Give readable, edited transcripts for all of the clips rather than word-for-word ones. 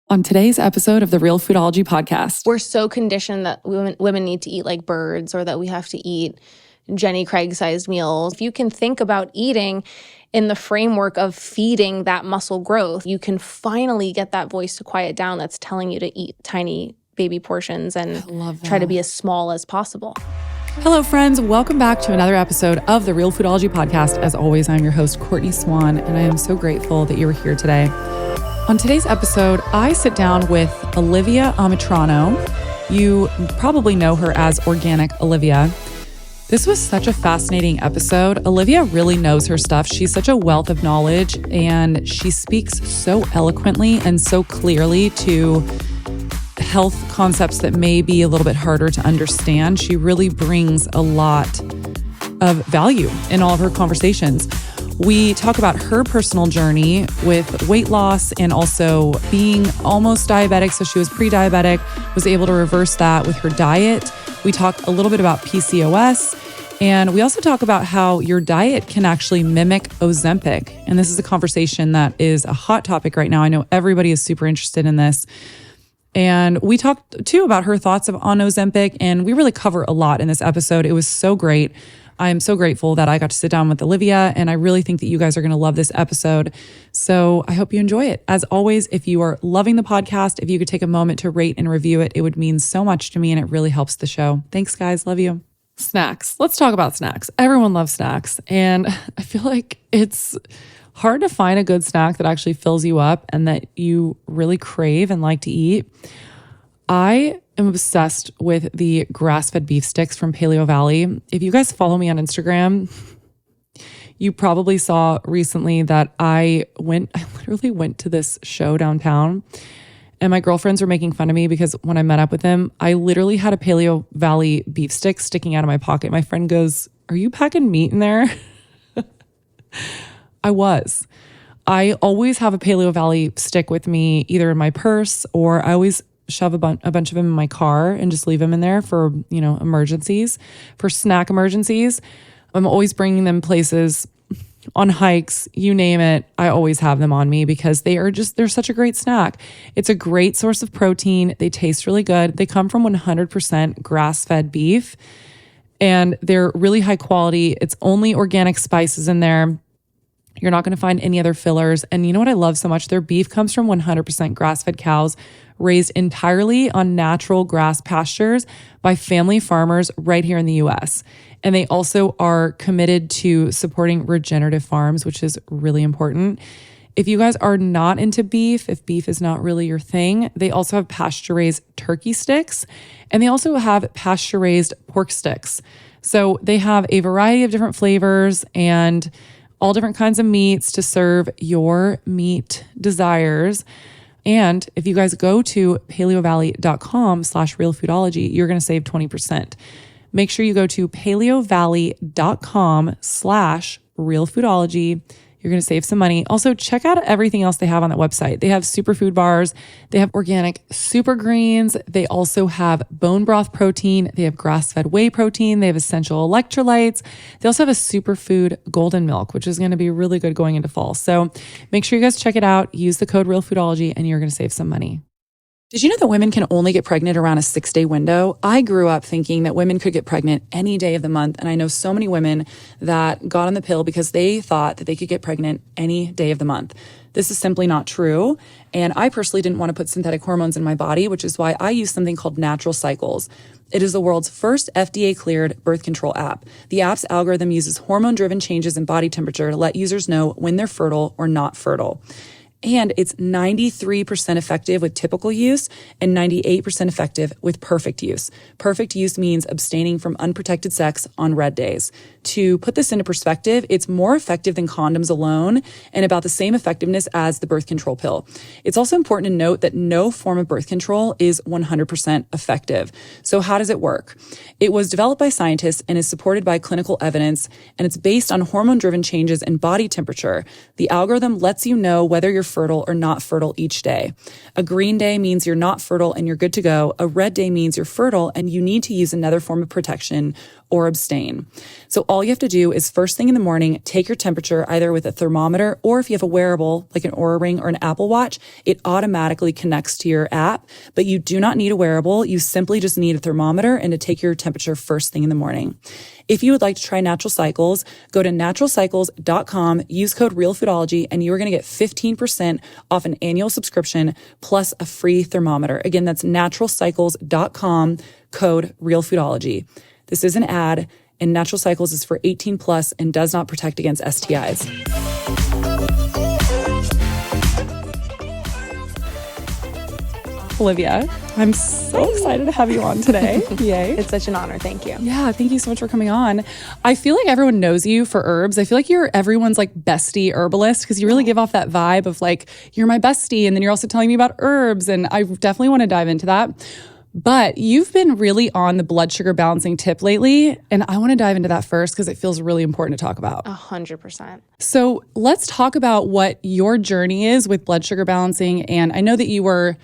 On today's episode of the Realfoodology podcast, we're so conditioned that women need to eat like birds, or that we have to eat Jenny Craig-sized meals. If you can think about eating in the framework of feeding that muscle growth, you can finally get that voice to quiet down that's telling you to eat tiny baby portions and try to be as small as possible. Hello, friends. Welcome back to another episode of the Realfoodology podcast. As always, I'm your host, Courtney Swan, and I am so grateful that you are here today. On today's episode, I sit down with Olivia Amitrano. You probably know her as Organic Olivia. This was such a fascinating episode. Olivia really knows her stuff. She's such a wealth of knowledge, and she speaks so eloquently and so clearly to health concepts that may be a little bit harder to understand. She really brings a lot of value in all of her conversations. We talk about her personal journey with weight loss and also being almost diabetic. So she was pre-diabetic, was able to reverse that with her diet. We talk a little bit about PCOS, and we also talk about how your diet can actually mimic Ozempic. And this is a conversation that is a hot topic right now. I know everybody is super interested in this. And we talked too about her thoughts on Ozempic, and we really cover a lot in this episode. It was so great. I am so grateful that I got to sit down with Olivia, and I really think that you guys are going to love this episode. So I hope you enjoy it. As always, if you are loving the podcast, if you could take a moment to rate and review it, it would mean so much to me, and it really helps the show. Thanks, guys. Love you. Snacks. Let's talk about snacks. Everyone loves snacks, and I feel like it's hard to find a good snack that actually fills you up and that you really crave and like to eat. I am obsessed with the grass-fed beef sticks from Paleo Valley. If you guys follow me on Instagram, you probably saw recently that I literally went to this show downtown, and my girlfriends were making fun of me because when I met up with them, I literally had a Paleo Valley beef stick sticking out of my pocket. My friend goes, "Are you packing meat in there?" I was. I always have a Paleo Valley stick with me, either in my purse, or I always shove a bunch of them in my car and just leave them in there for, emergencies, for snack emergencies. I'm always bringing them places, on hikes, you name it. I always have them on me because they're such a great snack. It's a great source of protein. They taste really good. They come from 100% grass-fed beef, and they're really high quality. It's only organic spices in there. You're not going to find any other fillers. And you know what I love so much? Their beef comes from 100% grass-fed cows raised entirely on natural grass pastures by family farmers right here in the US. And they also are committed to supporting regenerative farms, which is really important. If you guys are not into beef, if beef is not really your thing, they also have pasture-raised turkey sticks, and they also have pasture-raised pork sticks. So they have a variety of different flavors and all different kinds of meats to serve your meat desires. And if you guys go to paleovalley.com/realfoodology, you're going to save 20%. Make sure you go to paleovalley.com/realfoodology. You're going to save some money. Also, check out everything else they have on that website. They have superfood bars. They have organic super greens. They also have bone broth protein. They have grass-fed whey protein. They have essential electrolytes. They also have a superfood golden milk, which is going to be really good going into fall. So make sure you guys check it out. Use the code Realfoodology, and you're going to save some money. Did you know that women can only get pregnant around a 6-day window? I grew up thinking that women could get pregnant any day of the month. And I know so many women that got on the pill because they thought that they could get pregnant any day of the month. This is simply not true. And I personally didn't want to put synthetic hormones in my body, which is why I use something called Natural Cycles. It is the world's first FDA-cleared birth control app. The app's algorithm uses hormone-driven changes in body temperature to let users know when they're fertile or not fertile. And it's 93% effective with typical use and 98% effective with perfect use. Perfect use means abstaining from unprotected sex on red days. To put this into perspective, it's more effective than condoms alone and about the same effectiveness as the birth control pill. It's also important to note that no form of birth control is 100% effective. So how does it work? It was developed by scientists and is supported by clinical evidence, and it's based on hormone-driven changes in body temperature. The algorithm lets you know whether you're fertile or not fertile each day. A green day means you're not fertile and you're good to go. A red day means you're fertile and you need to use another form of protection, or abstain. So all you have to do is first thing in the morning, take your temperature either with a thermometer, or if you have a wearable like an Oura Ring or an Apple Watch, it automatically connects to your app, but you do not need a wearable. You simply just need a thermometer and to take your temperature first thing in the morning. If you would like to try Natural Cycles, go to naturalcycles.com, use code Realfoodology, and you are going to get 15% off an annual subscription plus a free thermometer. Again, that's naturalcycles.com, code Realfoodology. This is an ad, and Natural Cycles is for 18 plus and does not protect against STIs. Olivia, I'm so excited to have you on today. Yay. It's such an honor. Thank you. Yeah, thank you so much for coming on. I feel like everyone knows you for herbs. I feel like you're everyone's like bestie herbalist because you really give off that vibe of like, you're my bestie. And then you're also telling me about herbs. And I definitely want to dive into that. But you've been really on the blood sugar balancing tip lately. And I want to dive into that first because it feels really important to talk about. 100%. So let's talk about what your journey is with blood sugar balancing. And I know that you were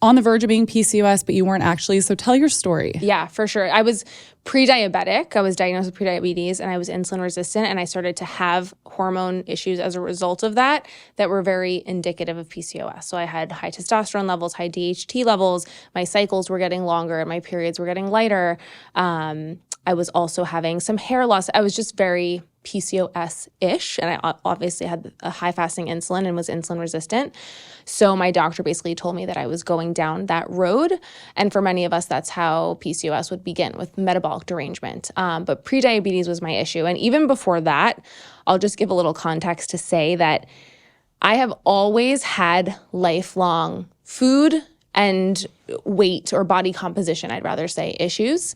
on the verge of being PCOS, but you weren't actually. So tell your story. Yeah, for sure. I was pre-diabetic. I was diagnosed with prediabetes and I was insulin resistant, and I started to have hormone issues as a result of that were very indicative of PCOS. So I had high testosterone levels, high DHT levels, my cycles were getting longer and my periods were getting lighter. I was also having some hair loss. I was just very PCOS-ish, and I obviously had a high fasting insulin and was insulin resistant. So my doctor basically told me that I was going down that road. And for many of us, that's how PCOS would begin, with metabolic derangement. But prediabetes was my issue. And even before that, I'll just give a little context to say that I have always had lifelong food and weight or body composition, I'd rather say, issues,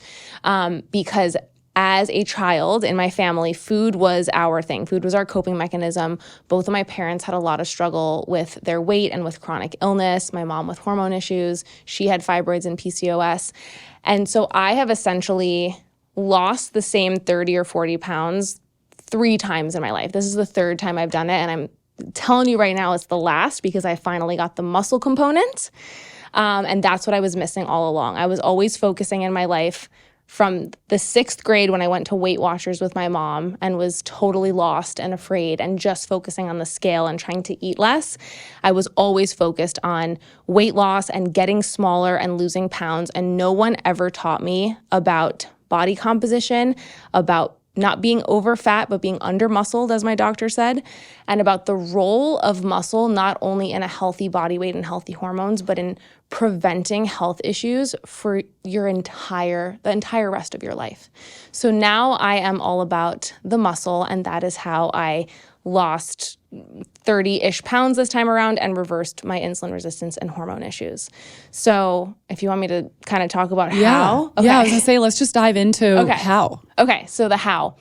because as a child in my family, food was our thing. Food was our coping mechanism. Both of my parents had a lot of struggle with their weight and with chronic illness. My mom with hormone issues. She had fibroids and PCOS. And so I have essentially lost the same 30 or 40 pounds 3 times in my life. This is the 3rd time I've done it. And I'm telling you right now, it's the last because I finally got the muscle component. And that's what I was missing all along. I was always focusing in my life from the 6th grade when I went to Weight Watchers with my mom and was totally lost and afraid and just focusing on the scale and trying to eat less. I was always focused on weight loss and getting smaller and losing pounds. And no one ever taught me about body composition, about not being over fat, but being under muscled, as my doctor said, and about the role of muscle, not only in a healthy body weight and healthy hormones, but in preventing health issues for the entire rest of your life. So now I am all about the muscle, and that is how I lost 30-ish pounds this time around and reversed my insulin resistance and hormone issues. So if you want me to kind of talk about how. Okay. Yeah, I was going to say, let's just dive into how. Okay, so the how.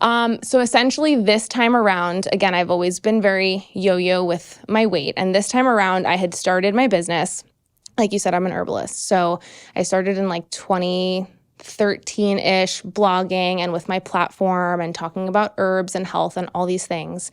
So essentially this time around, again, I've always been very yo-yo with my weight. And this time around, I had started my business. Like you said, I'm an herbalist. So I started in like 2013-ish blogging and with my platform and talking about herbs and health and all these things.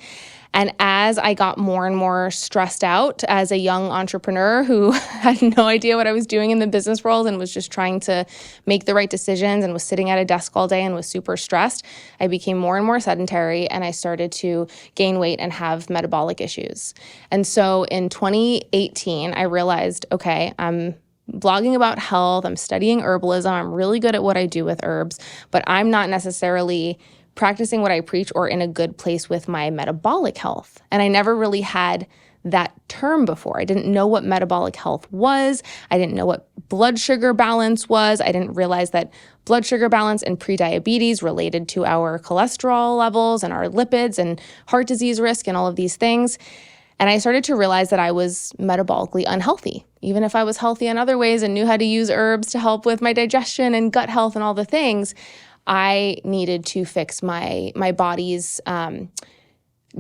And as I got more and more stressed out as a young entrepreneur who had no idea what I was doing in the business world and was just trying to make the right decisions and was sitting at a desk all day and was super stressed, I became more and more sedentary and I started to gain weight and have metabolic issues. And so in 2018, I realized, okay, I'm blogging about health, I'm studying herbalism, I'm really good at what I do with herbs, but I'm not necessarily practicing what I preach or in a good place with my metabolic health. And I never really had that term before. I didn't know what metabolic health was. I didn't know what blood sugar balance was. I didn't realize that blood sugar balance and prediabetes related to our cholesterol levels and our lipids and heart disease risk and all of these things. And I started to realize that I was metabolically unhealthy. Even if I was healthy in other ways and knew how to use herbs to help with my digestion and gut health and all the things, I needed to fix my body's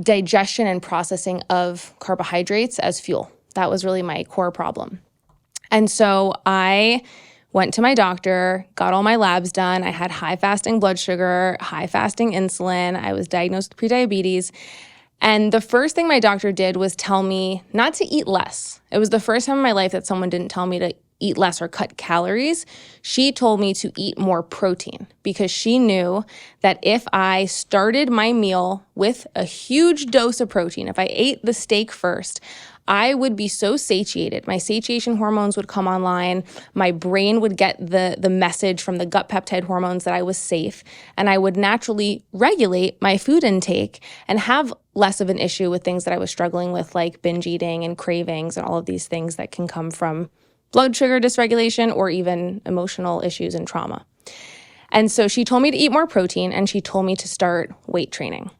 digestion and processing of carbohydrates as fuel. That was really my core problem. And so I went to my doctor, got all my labs done. I had high fasting blood sugar, high fasting insulin. I was diagnosed with prediabetes. And the first thing my doctor did was tell me not to eat less. It was the first time in my life that someone didn't tell me to eat less or cut calories, she told me to eat more protein because she knew that if I started my meal with a huge dose of protein, if I ate the steak first, I would be so satiated. My satiation hormones would come online. My brain would get the message from the gut peptide hormones that I was safe, and I would naturally regulate my food intake and have less of an issue with things that I was struggling with, like binge eating and cravings and all of these things that can come from blood sugar dysregulation or even emotional issues and trauma. And so she told me to eat more protein, and she told me to start weight training.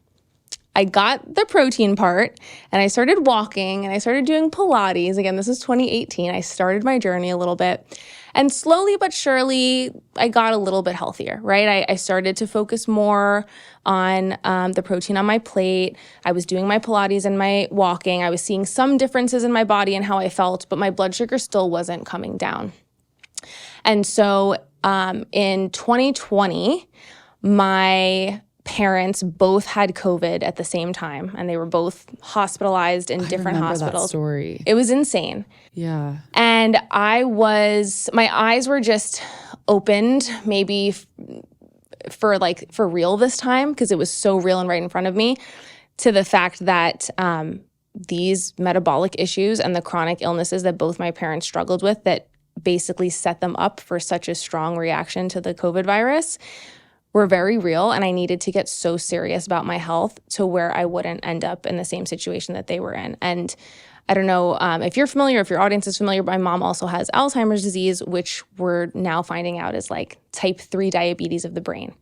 I got the protein part, and I started walking, and I started doing Pilates. Again, this is 2018. I started my journey a little bit, and slowly but surely, I got a little bit healthier, right? I started to focus more on the protein on my plate. I was doing my Pilates and my walking. I was seeing some differences in my body and how I felt, but my blood sugar still wasn't coming down. And so in 2020, my parents both had COVID at the same time, and they were both hospitalized in different hospitals. That story. It was insane. Yeah. And my eyes were just opened maybe for real this time, because it was so real and right in front of me, to the fact that these metabolic issues and the chronic illnesses that both my parents struggled with that basically set them up for such a strong reaction to the COVID virus were very real, and I needed to get so serious about my health to where I wouldn't end up in the same situation that they were in. And I don't know if you're familiar, if your audience is familiar, my mom also has Alzheimer's disease, which we're now finding out is like type 3 diabetes of the brain.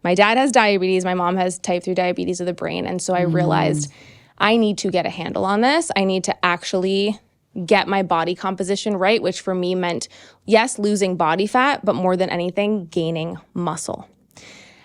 My dad has diabetes, my mom has type 3 diabetes of the brain. And so I realized I need to get a handle on this. I need to actually get my body composition right, which for me meant, yes, losing body fat, but more than anything, gaining muscle.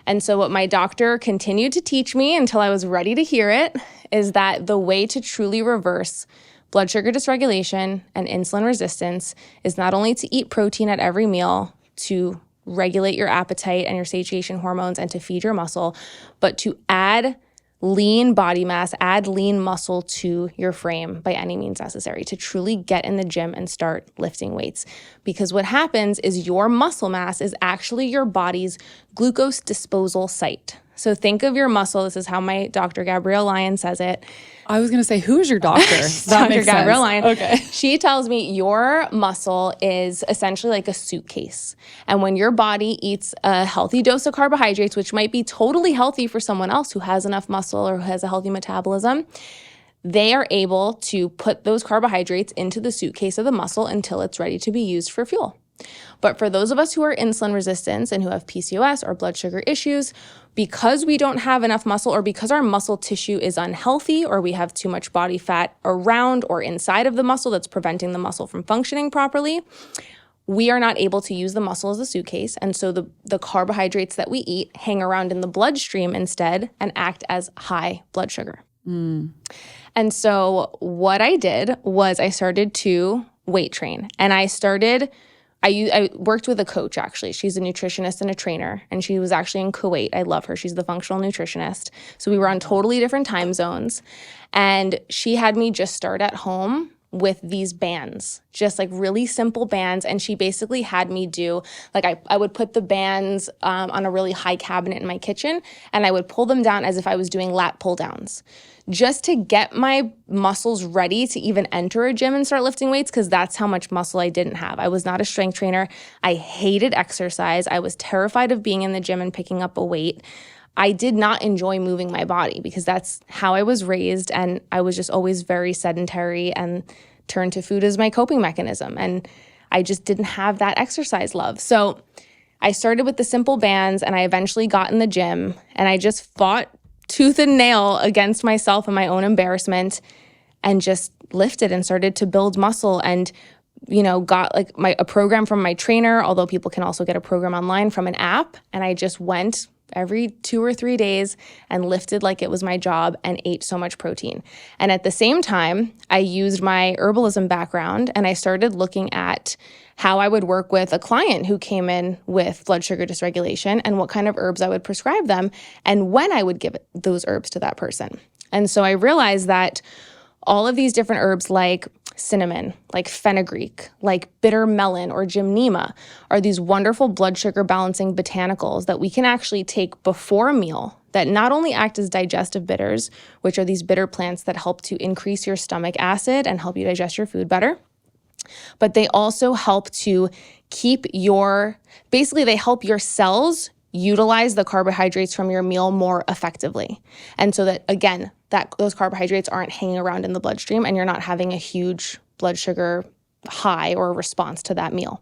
And so what my doctor continued to teach me until I was ready to hear it is that the way to truly reverse blood sugar dysregulation and insulin resistance is not only to eat protein at every meal, to regulate your appetite and your satiation hormones and to feed your muscle, but to add lean body mass, add lean muscle to your frame by any means necessary, to truly get in the gym and start lifting weights. Because what happens is your muscle mass is actually your body's glucose disposal site. So think of your muscle. This is how my Dr. Gabrielle Lyon says it. I was going to say, who is your doctor? Dr. Gabrielle Lyon. Okay. She tells me your muscle is essentially like a suitcase. And when your body eats a healthy dose of carbohydrates, which might be totally healthy for someone else who has enough muscle or who has a healthy metabolism, they are able to put those carbohydrates into the suitcase of the muscle until it's ready to be used for fuel. But for those of us who are insulin resistant and who have PCOS or blood sugar issues, because we don't have enough muscle or because our muscle tissue is unhealthy or we have too much body fat around or inside of the muscle that's preventing the muscle from functioning properly, we are not able to use the muscle as a suitcase. And so the carbohydrates that we eat hang around in the bloodstream instead and act as high blood sugar. And so what I did was I started to weight train, and I worked with a coach, actually. She's a nutritionist and a trainer, and she was actually in Kuwait. I love her. She's the functional nutritionist. So we were on totally different time zones, and she had me just start at home with these bands, just like really simple bands. And she basically had me do, like I would put the bands on a really high cabinet in my kitchen, and I would pull them down as if I was doing lat pull downs, just to get my muscles ready to even enter a gym and start lifting weights, because that's how much muscle I didn't have. I was not a strength trainer. I hated exercise. I was terrified of being in the gym and picking up a weight. I did not enjoy moving my body because that's how I was raised, and I was just always very sedentary and turned to food as my coping mechanism. And I just didn't have that exercise love. So I started with the simple bands, and I eventually got in the gym, and I just fought tooth and nail against myself and my own embarrassment and just lifted and started to build muscle, and got like a program from my trainer, although people can also get a program online from an app. And I just went every 2 or 3 days and lifted like it was my job and ate so much protein. And at the same time, I used my herbalism background, and I started looking at how I would work with a client who came in with blood sugar dysregulation and what kind of herbs I would prescribe them and when I would give those herbs to that person. And so I realized that all of these different herbs like cinnamon, like fenugreek, like bitter melon or gymnema are these wonderful blood sugar balancing botanicals that we can actually take before a meal that not only act as digestive bitters, which are these bitter plants that help to increase your stomach acid and help you digest your food better, but they also help to they help your cells utilize the carbohydrates from your meal more effectively. And so that, again, those carbohydrates aren't hanging around in the bloodstream and you're not having a huge blood sugar high or response to that meal.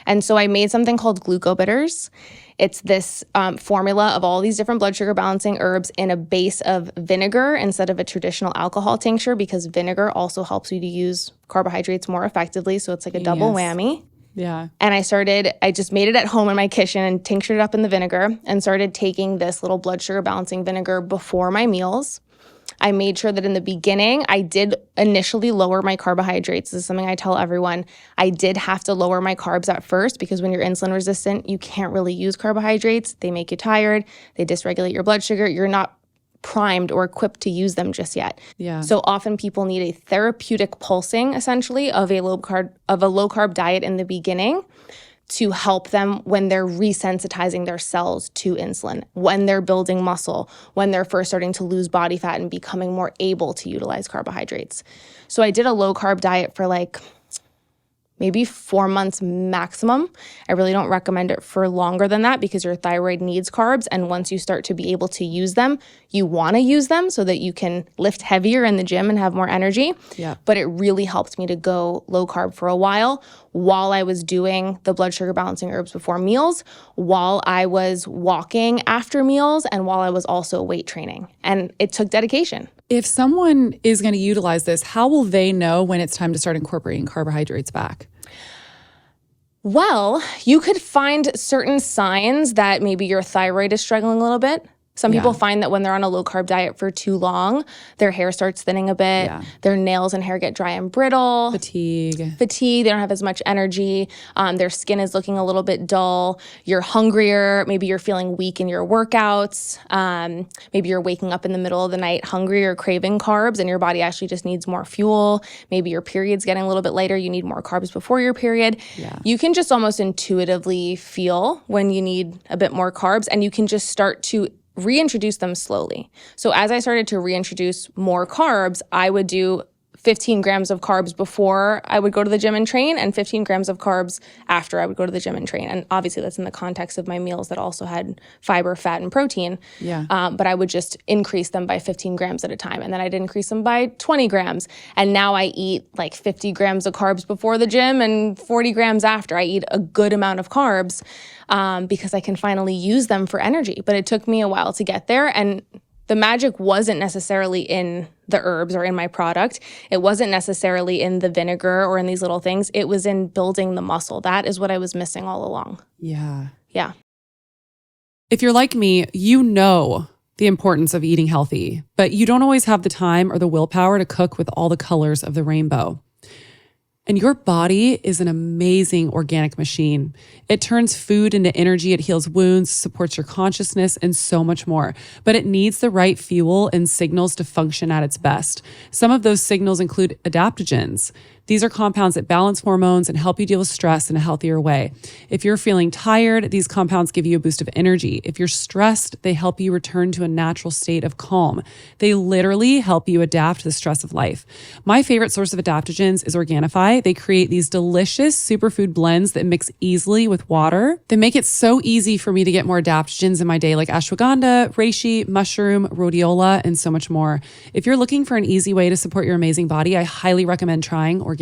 And so I made something called glucobitters. It's this formula of all these different blood sugar balancing herbs in a base of vinegar instead of a traditional alcohol tincture, because vinegar also helps you to use carbohydrates more effectively. So it's like a double whammy. Yeah. And I just made it at home in my kitchen and tinctured it up in the vinegar and started taking this little blood sugar balancing vinegar before my meals. I made sure that in the beginning, I did initially lower my carbohydrates. This is something I tell everyone. I did have to lower my carbs at first because when you're insulin resistant, you can't really use carbohydrates. They make you tired. They dysregulate your blood sugar. You're not primed or equipped to use them just yet. Yeah. So often people need a therapeutic pulsing, essentially, of a low carb diet in the beginning to help them when they're resensitizing their cells to insulin, when they're building muscle, when they're first starting to lose body fat and becoming more able to utilize carbohydrates. So I did a low carb diet for maybe 4 months maximum. I really don't recommend it for longer than that because your thyroid needs carbs. And once you start to be able to use them, you want to use them so that you can lift heavier in the gym and have more energy. Yeah. But it really helped me to go low carb for a while I was doing the blood sugar balancing herbs before meals, while I was walking after meals, and while I was also weight training. And it took dedication. If someone is going to utilize this, how will they know when it's time to start incorporating carbohydrates back? Well, you could find certain signs that maybe your thyroid is struggling a little bit. Some people find that when they're on a low-carb diet for too long, their hair starts thinning a bit, their nails and hair get dry and brittle. Fatigue, they don't have as much energy, their skin is looking a little bit dull, you're hungrier, maybe you're feeling weak in your workouts, maybe you're waking up in the middle of the night hungry or craving carbs and your body actually just needs more fuel, maybe your period's getting a little bit later, you need more carbs before your period. You can just almost intuitively feel when you need a bit more carbs, and you can just start to reintroduce them slowly. So as I started to reintroduce more carbs, I would do 15 grams of carbs before I would go to the gym and train and 15 grams of carbs after I would go to the gym and train. And obviously that's in the context of my meals that also had fiber, fat, and protein. But I would just increase them by 15 grams at a time. And then I'd increase them by 20 grams. And now I eat like 50 grams of carbs before the gym and 40 grams after. I eat a good amount of carbs because I can finally use them for energy. But it took me a while to get there. And the magic wasn't necessarily in the herbs or in my product. It wasn't necessarily in the vinegar or in these little things. It was in building the muscle. That is what I was missing all along. Yeah. If you're like me, you know the importance of eating healthy, but you don't always have the time or the willpower to cook with all the colors of the rainbow. And your body is an amazing organic machine. It turns food into energy, it heals wounds, supports your consciousness, and so much more. But it needs the right fuel and signals to function at its best. Some of those signals include adaptogens. These are compounds that balance hormones and help you deal with stress in a healthier way. If you're feeling tired, these compounds give you a boost of energy. If you're stressed, they help you return to a natural state of calm. They literally help you adapt to the stress of life. My favorite source of adaptogens is Organifi. They create these delicious superfood blends that mix easily with water. They make it so easy for me to get more adaptogens in my day, like ashwagandha, reishi, mushroom, rhodiola, and so much more. If you're looking for an easy way to support your amazing body, I highly recommend trying Organifi.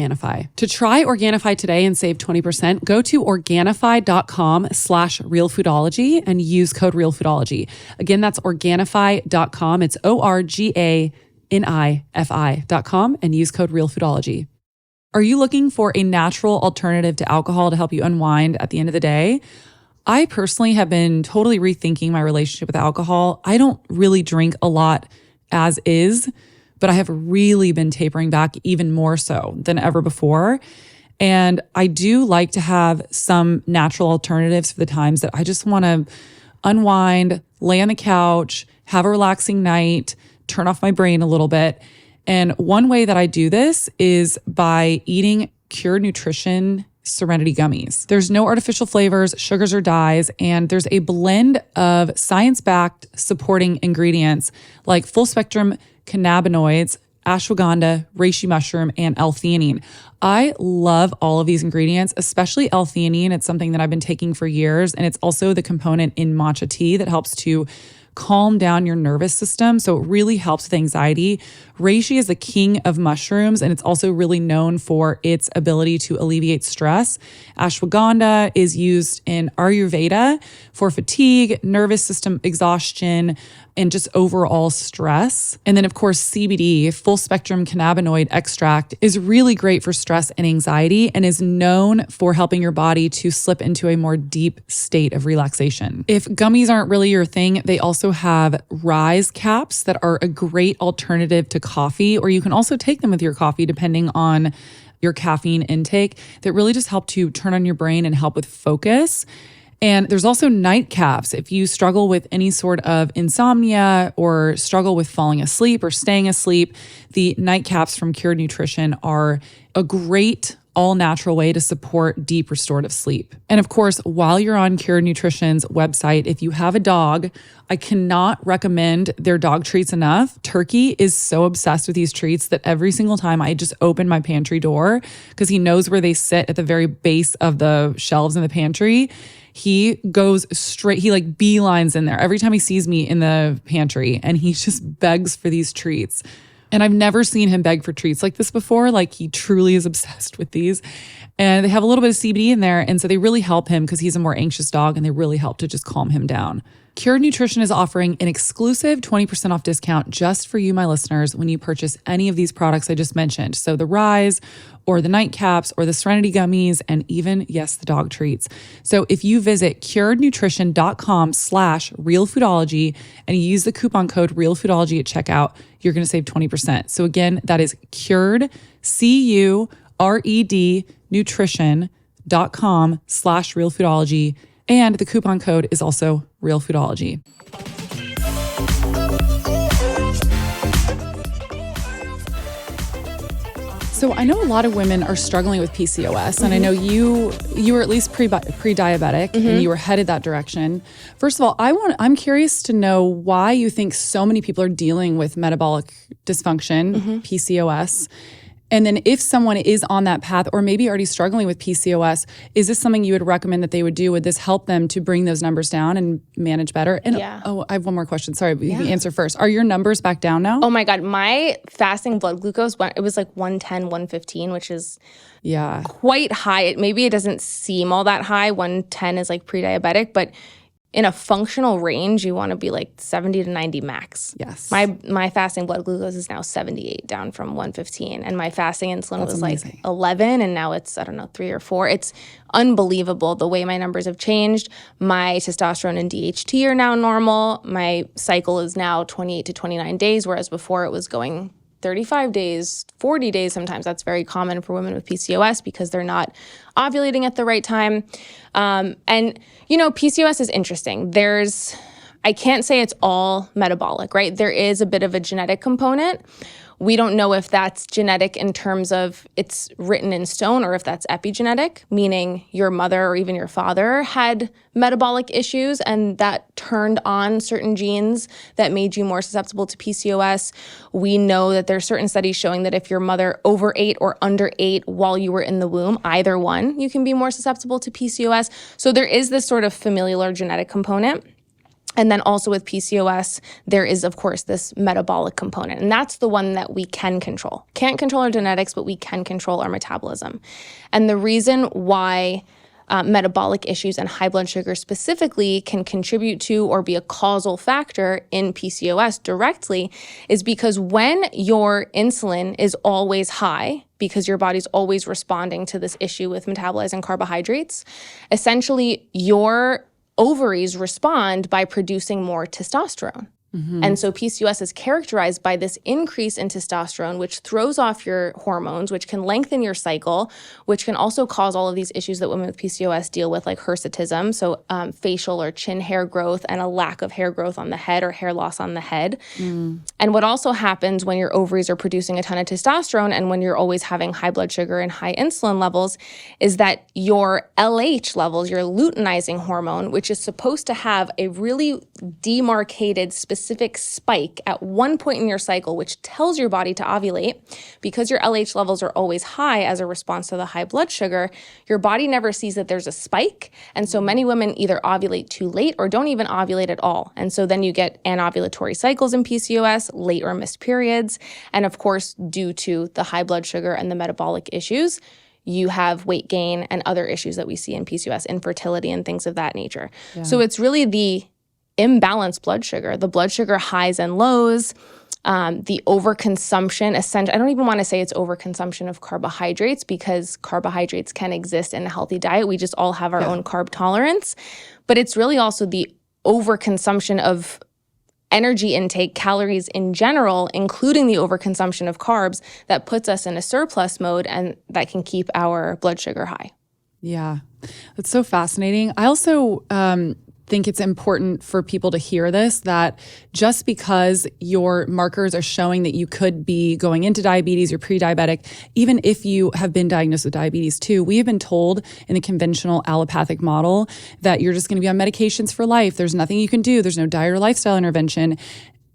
To try Organifi today and save 20%, go to Organifi.com/Realfoodology and use code Realfoodology. Again, that's Organifi.com. It's ORGANIFI.com and use code Realfoodology. Are you looking for a natural alternative to alcohol to help you unwind at the end of the day? I personally have been totally rethinking my relationship with alcohol. I don't really drink a lot as is, but I have really been tapering back even more so than ever before. And I do like to have some natural alternatives for the times that I just want to unwind, lay on the couch, have a relaxing night, turn off my brain a little bit. And one way that I do this is by eating Cured Nutrition Serenity Gummies. There's no artificial flavors, sugars, or dyes, and there's a blend of science-backed supporting ingredients like full-spectrum cannabinoids, ashwagandha, reishi mushroom, and L-theanine. I love all of these ingredients, especially L-theanine. It's something that I've been taking for years, and it's also the component in matcha tea that helps to calm down your nervous system. So it really helps with anxiety. Reishi is the king of mushrooms, and it's also really known for its ability to alleviate stress. Ashwagandha is used in Ayurveda for fatigue, nervous system exhaustion, and just overall stress. And then, of course, CBD, full spectrum cannabinoid extract, is really great for stress and anxiety and is known for helping your body to slip into a more deep state of relaxation. If gummies aren't really your thing, they also have Rise caps that are a great alternative to coffee, or you can also take them with your coffee depending on your caffeine intake, that really just help to turn on your brain and help with focus. And there's also night caps. If you struggle with any sort of insomnia or struggle with falling asleep or staying asleep, the night caps from Cured Nutrition are a great all-natural way to support deep restorative sleep. And of course, while you're on Cured Nutrition's website, if you have a dog, I cannot recommend their dog treats enough. Turkey is so obsessed with these treats that every single time I just open my pantry door, because he knows where they sit at the very base of the shelves in the pantry, he goes straight, he like beelines in there every time he sees me in the pantry, and he just begs for these treats. And I've never seen him beg for treats like this before. Like, he truly is obsessed with these. And they have a little bit of CBD in there. And so they really help him because he's a more anxious dog, and they really help to just calm him down. Cured Nutrition is offering an exclusive 20% off discount just for you, my listeners, when you purchase any of these products I just mentioned. So the Rise or the Nightcaps or the Serenity Gummies, and even, yes, the dog treats. So if you visit curednutrition.com/realfoodology and you use the coupon code realfoodology at checkout, you're going to save 20%. So again, that is cured, CURED, nutrition.com/realfoodology. And the coupon code is also Realfoodology. So I know a lot of women are struggling with PCOS, and I know you were at least pre-diabetic, and you were headed that direction. First of all, I'm curious to know why you think so many people are dealing with metabolic dysfunction, PCOS. And then if someone is on that path or maybe already struggling with PCOS, is this something you would recommend that they would do? Would this help them to bring those numbers down and manage better? And oh, I have one more question. Sorry, but you can answer first. Are your numbers back down now? Oh my God. My fasting blood glucose, it was like 110, 115, which is quite high. Maybe it doesn't seem all that high. 110 is like pre-diabetic, but in a functional range, you want to be like 70 to 90 max. Yes. My fasting blood glucose is now 78, down from 115. And my fasting insulin was amazing. like 11, and now it's, 3 or 4. It's unbelievable the way my numbers have changed. My testosterone and DHT are now normal. My cycle is now 28 to 29 days, whereas before it was going 35 days, 40 days sometimes. That's very common for women with PCOS because they're not ovulating at the right time. And, PCOS is interesting. I can't say it's all metabolic, right? There is a bit of a genetic component. We don't know if that's genetic in terms of it's written in stone or if that's epigenetic, meaning your mother or even your father had metabolic issues and that turned on certain genes that made you more susceptible to PCOS. We know that there's certain studies showing that if your mother overate or underate while you were in the womb, either one, you can be more susceptible to PCOS. So there is this sort of familial or genetic component. And then also with PCOS, there is, of course, this metabolic component. And that's the one that we can control. Can't control our genetics, but we can control our metabolism. And the reason why metabolic issues and high blood sugar specifically can contribute to or be a causal factor in PCOS directly is because when your insulin is always high, because your body's always responding to this issue with metabolizing carbohydrates, essentially your ovaries respond by producing more testosterone. And so PCOS is characterized by this increase in testosterone, which throws off your hormones, which can lengthen your cycle, which can also cause all of these issues that women with PCOS deal with, like hirsutism, so facial or chin hair growth and a lack of hair growth on the head or hair loss on the head. And what also happens when your ovaries are producing a ton of testosterone and when you're always having high blood sugar and high insulin levels is that your LH levels, your luteinizing hormone, which is supposed to have a really demarcated specific spike at one point in your cycle, which tells your body to ovulate, because your LH levels are always high as a response to the high blood sugar, your body never sees that there's a spike. And so many women either ovulate too late or don't even ovulate at all. And so then you get anovulatory cycles in PCOS, late or missed periods. And of course, due to the high blood sugar and the metabolic issues, you have weight gain and other issues that we see in PCOS, infertility and things of that nature. Yeah. So it's really the imbalanced blood sugar, the blood sugar highs and lows, the overconsumption, I don't even want to say it's overconsumption of carbohydrates because carbohydrates can exist in a healthy diet. We just all have our own carb tolerance. But it's really also the overconsumption of energy intake, calories in general, including the overconsumption of carbs, that puts us in a surplus mode and that can keep our blood sugar high. Yeah, that's so fascinating. I also think it's important for people to hear this, that just because your markers are showing that you could be going into diabetes, you're pre-diabetic, even if you have been diagnosed with diabetes too, we have been told in the conventional allopathic model that you're just going to be on medications for life. There's nothing you can do. There's no diet or lifestyle intervention.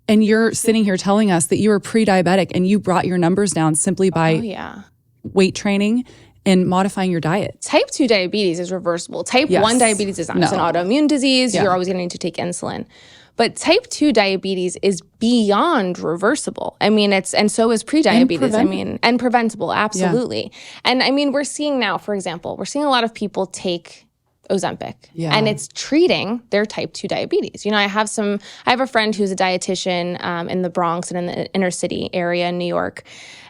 And you're sitting here telling us that you were pre-diabetic and you brought your numbers down simply by weight training and modifying your diet. Type 2 diabetes is reversible. Type 1 diabetes is not. It's an autoimmune disease. You're always going to need to take insulin. But type 2 diabetes is beyond reversible. I mean, and so is pre-diabetes. And preventable, absolutely. Yeah. And I mean, we're seeing now, for example, we're seeing a lot of people take Ozempic and it's treating their type 2 diabetes. You know, I have a friend who's a dietitian in the Bronx and in the inner city area in New York.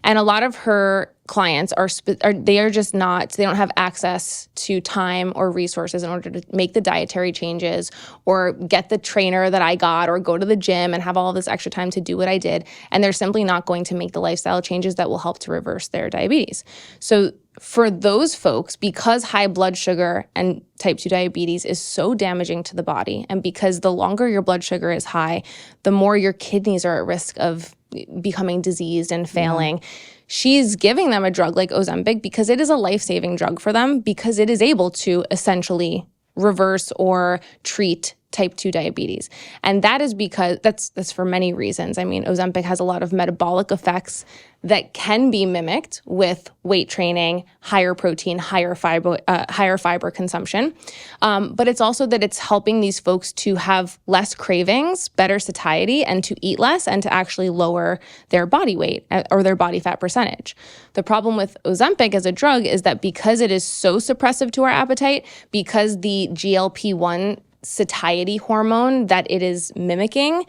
And a lot of her clients they don't have access to time or resources in order to make the dietary changes or get the trainer that I got or go to the gym and have all this extra time to do what I did. And they're simply not going to make the lifestyle changes that will help to reverse their diabetes. So for those folks, because high blood sugar and type 2 diabetes is so damaging to the body, and because the longer your blood sugar is high, the more your kidneys are at risk of becoming diseased and failing, she's giving them a drug like Ozempic because it is a life-saving drug for them, because it is able to essentially reverse or treat type 2 diabetes. And that is because that's for many reasons. I mean, Ozempic has a lot of metabolic effects that can be mimicked with weight training, higher protein, higher fiber consumption. But it's also that it's helping these folks to have less cravings, better satiety, and to eat less and to actually lower their body weight or their body fat percentage. The problem with Ozempic as a drug is that because it is so suppressive to our appetite, because the GLP-1 satiety hormone that it is mimicking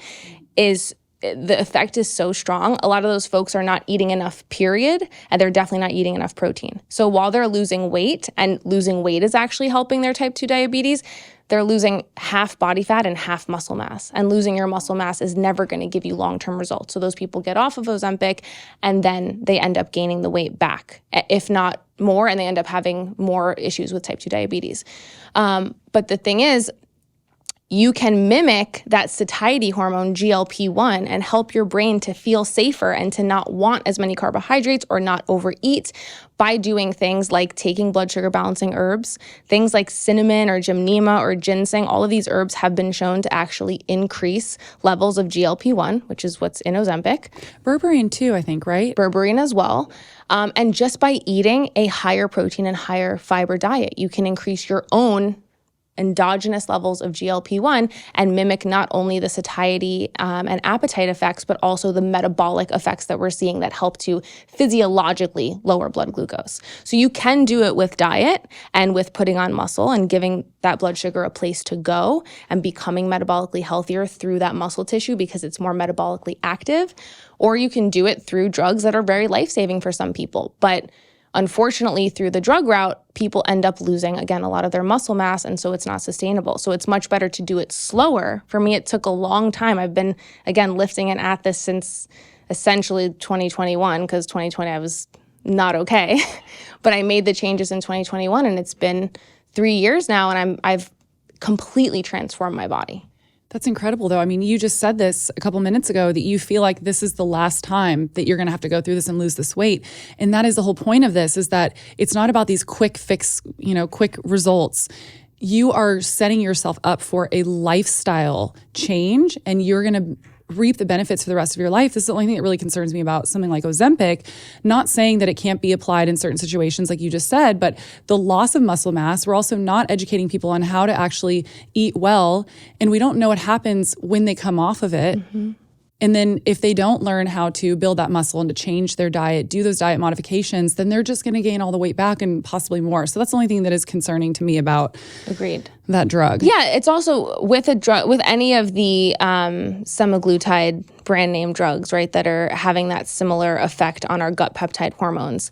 the effect is so strong, a lot of those folks are not eating enough, period, and they're definitely not eating enough protein. So while they're losing weight, and losing weight is actually helping their type 2 diabetes, they're losing half body fat and half muscle mass. And losing your muscle mass is never going to give you long-term results. So those people get off of Ozempic, and then they end up gaining the weight back, if not more, and they end up having more issues with type 2 diabetes. But the thing is, you can mimic that satiety hormone, GLP-1, and help your brain to feel safer and to not want as many carbohydrates or not overeat by doing things like taking blood sugar balancing herbs, things like cinnamon or gymnema or ginseng. All of these herbs have been shown to actually increase levels of GLP-1, which is what's in Ozempic. Berberine too, I think, right? Berberine as well. And just by eating a higher protein and higher fiber diet, you can increase your own endogenous levels of GLP-1 and mimic not only the satiety and appetite effects, but also the metabolic effects that we're seeing that help to physiologically lower blood glucose. So you can do it with diet and with putting on muscle and giving that blood sugar a place to go and becoming metabolically healthier through that muscle tissue because it's more metabolically active. Or you can do it through drugs that are very life-saving for some people. But Unfortunately, through the drug route, people end up losing, again, a lot of their muscle mass, and so it's not sustainable. So it's much better to do it slower. For me, it took a long time. I've been, again, lifting and at this since essentially 2021, because 2020 I was not okay. But I made the changes in 2021, and it's been 3 years now, and I've completely transformed my body. That's incredible, though. I mean, you just said this a couple minutes ago that you feel like this is the last time that you're going to have to go through this and lose this weight. And that is the whole point of this, is that it's not about these quick fix, quick results. You are setting yourself up for a lifestyle change, and you're going to reap the benefits for the rest of your life. This is the only thing that really concerns me about something like Ozempic. Not saying that it can't be applied in certain situations like you just said, but the loss of muscle mass, we're also not educating people on how to actually eat well. And we don't know what happens when they come off of it. Mm-hmm. And then if they don't learn how to build that muscle and to change their diet, do those diet modifications, then they're just going to gain all the weight back and possibly more. So that's the only thing that is concerning to me about that drug. Yeah, it's also with a drug, with any of the semaglutide brand name drugs, right, that are having that similar effect on our gut peptide hormones.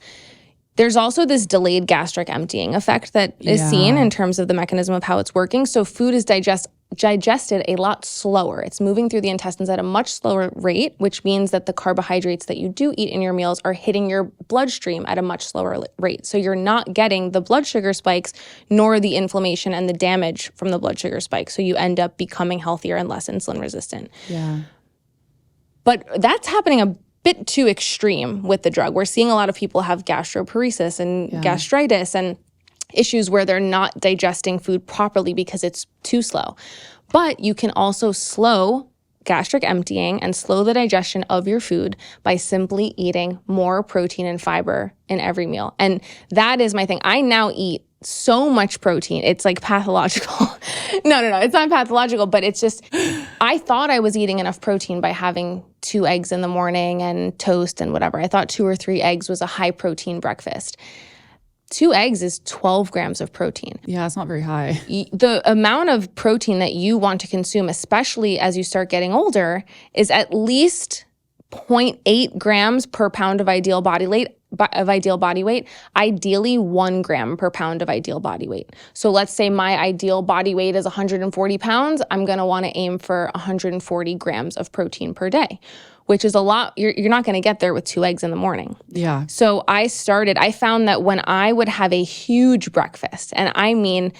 There's also this delayed gastric emptying effect that is seen in terms of the mechanism of how it's working. So food is digested a lot slower. It's moving through the intestines at a much slower rate, which means that the carbohydrates that you do eat in your meals are hitting your bloodstream at a much slower rate. So you're not getting the blood sugar spikes nor the inflammation and the damage from the blood sugar spikes. So you end up becoming healthier and less insulin resistant. Yeah. But that's happening a bit too extreme with the drug. We're seeing a lot of people have gastroparesis and gastritis and issues where they're not digesting food properly because it's too slow. But you can also slow gastric emptying and slow the digestion of your food by simply eating more protein and fiber in every meal. And that is my thing. I now eat so much protein. It's like pathological. No, it's not pathological, but it's just, I thought I was eating enough protein by having 2 eggs in the morning and toast and whatever. I thought 2 or 3 eggs was a high protein breakfast. 2 eggs is 12 grams of protein. Yeah, it's not very high. The amount of protein that you want to consume, especially as you start getting older, is at least 0.8 grams per pound of ideal body weight, ideally 1 gram per pound of ideal body weight. So let's say my ideal body weight is 140 pounds. I'm going to want to aim for 140 grams of protein per day, which is a lot. You're not going to get there with 2 eggs in the morning. Yeah. So I found that when I would have a huge breakfast, and I mean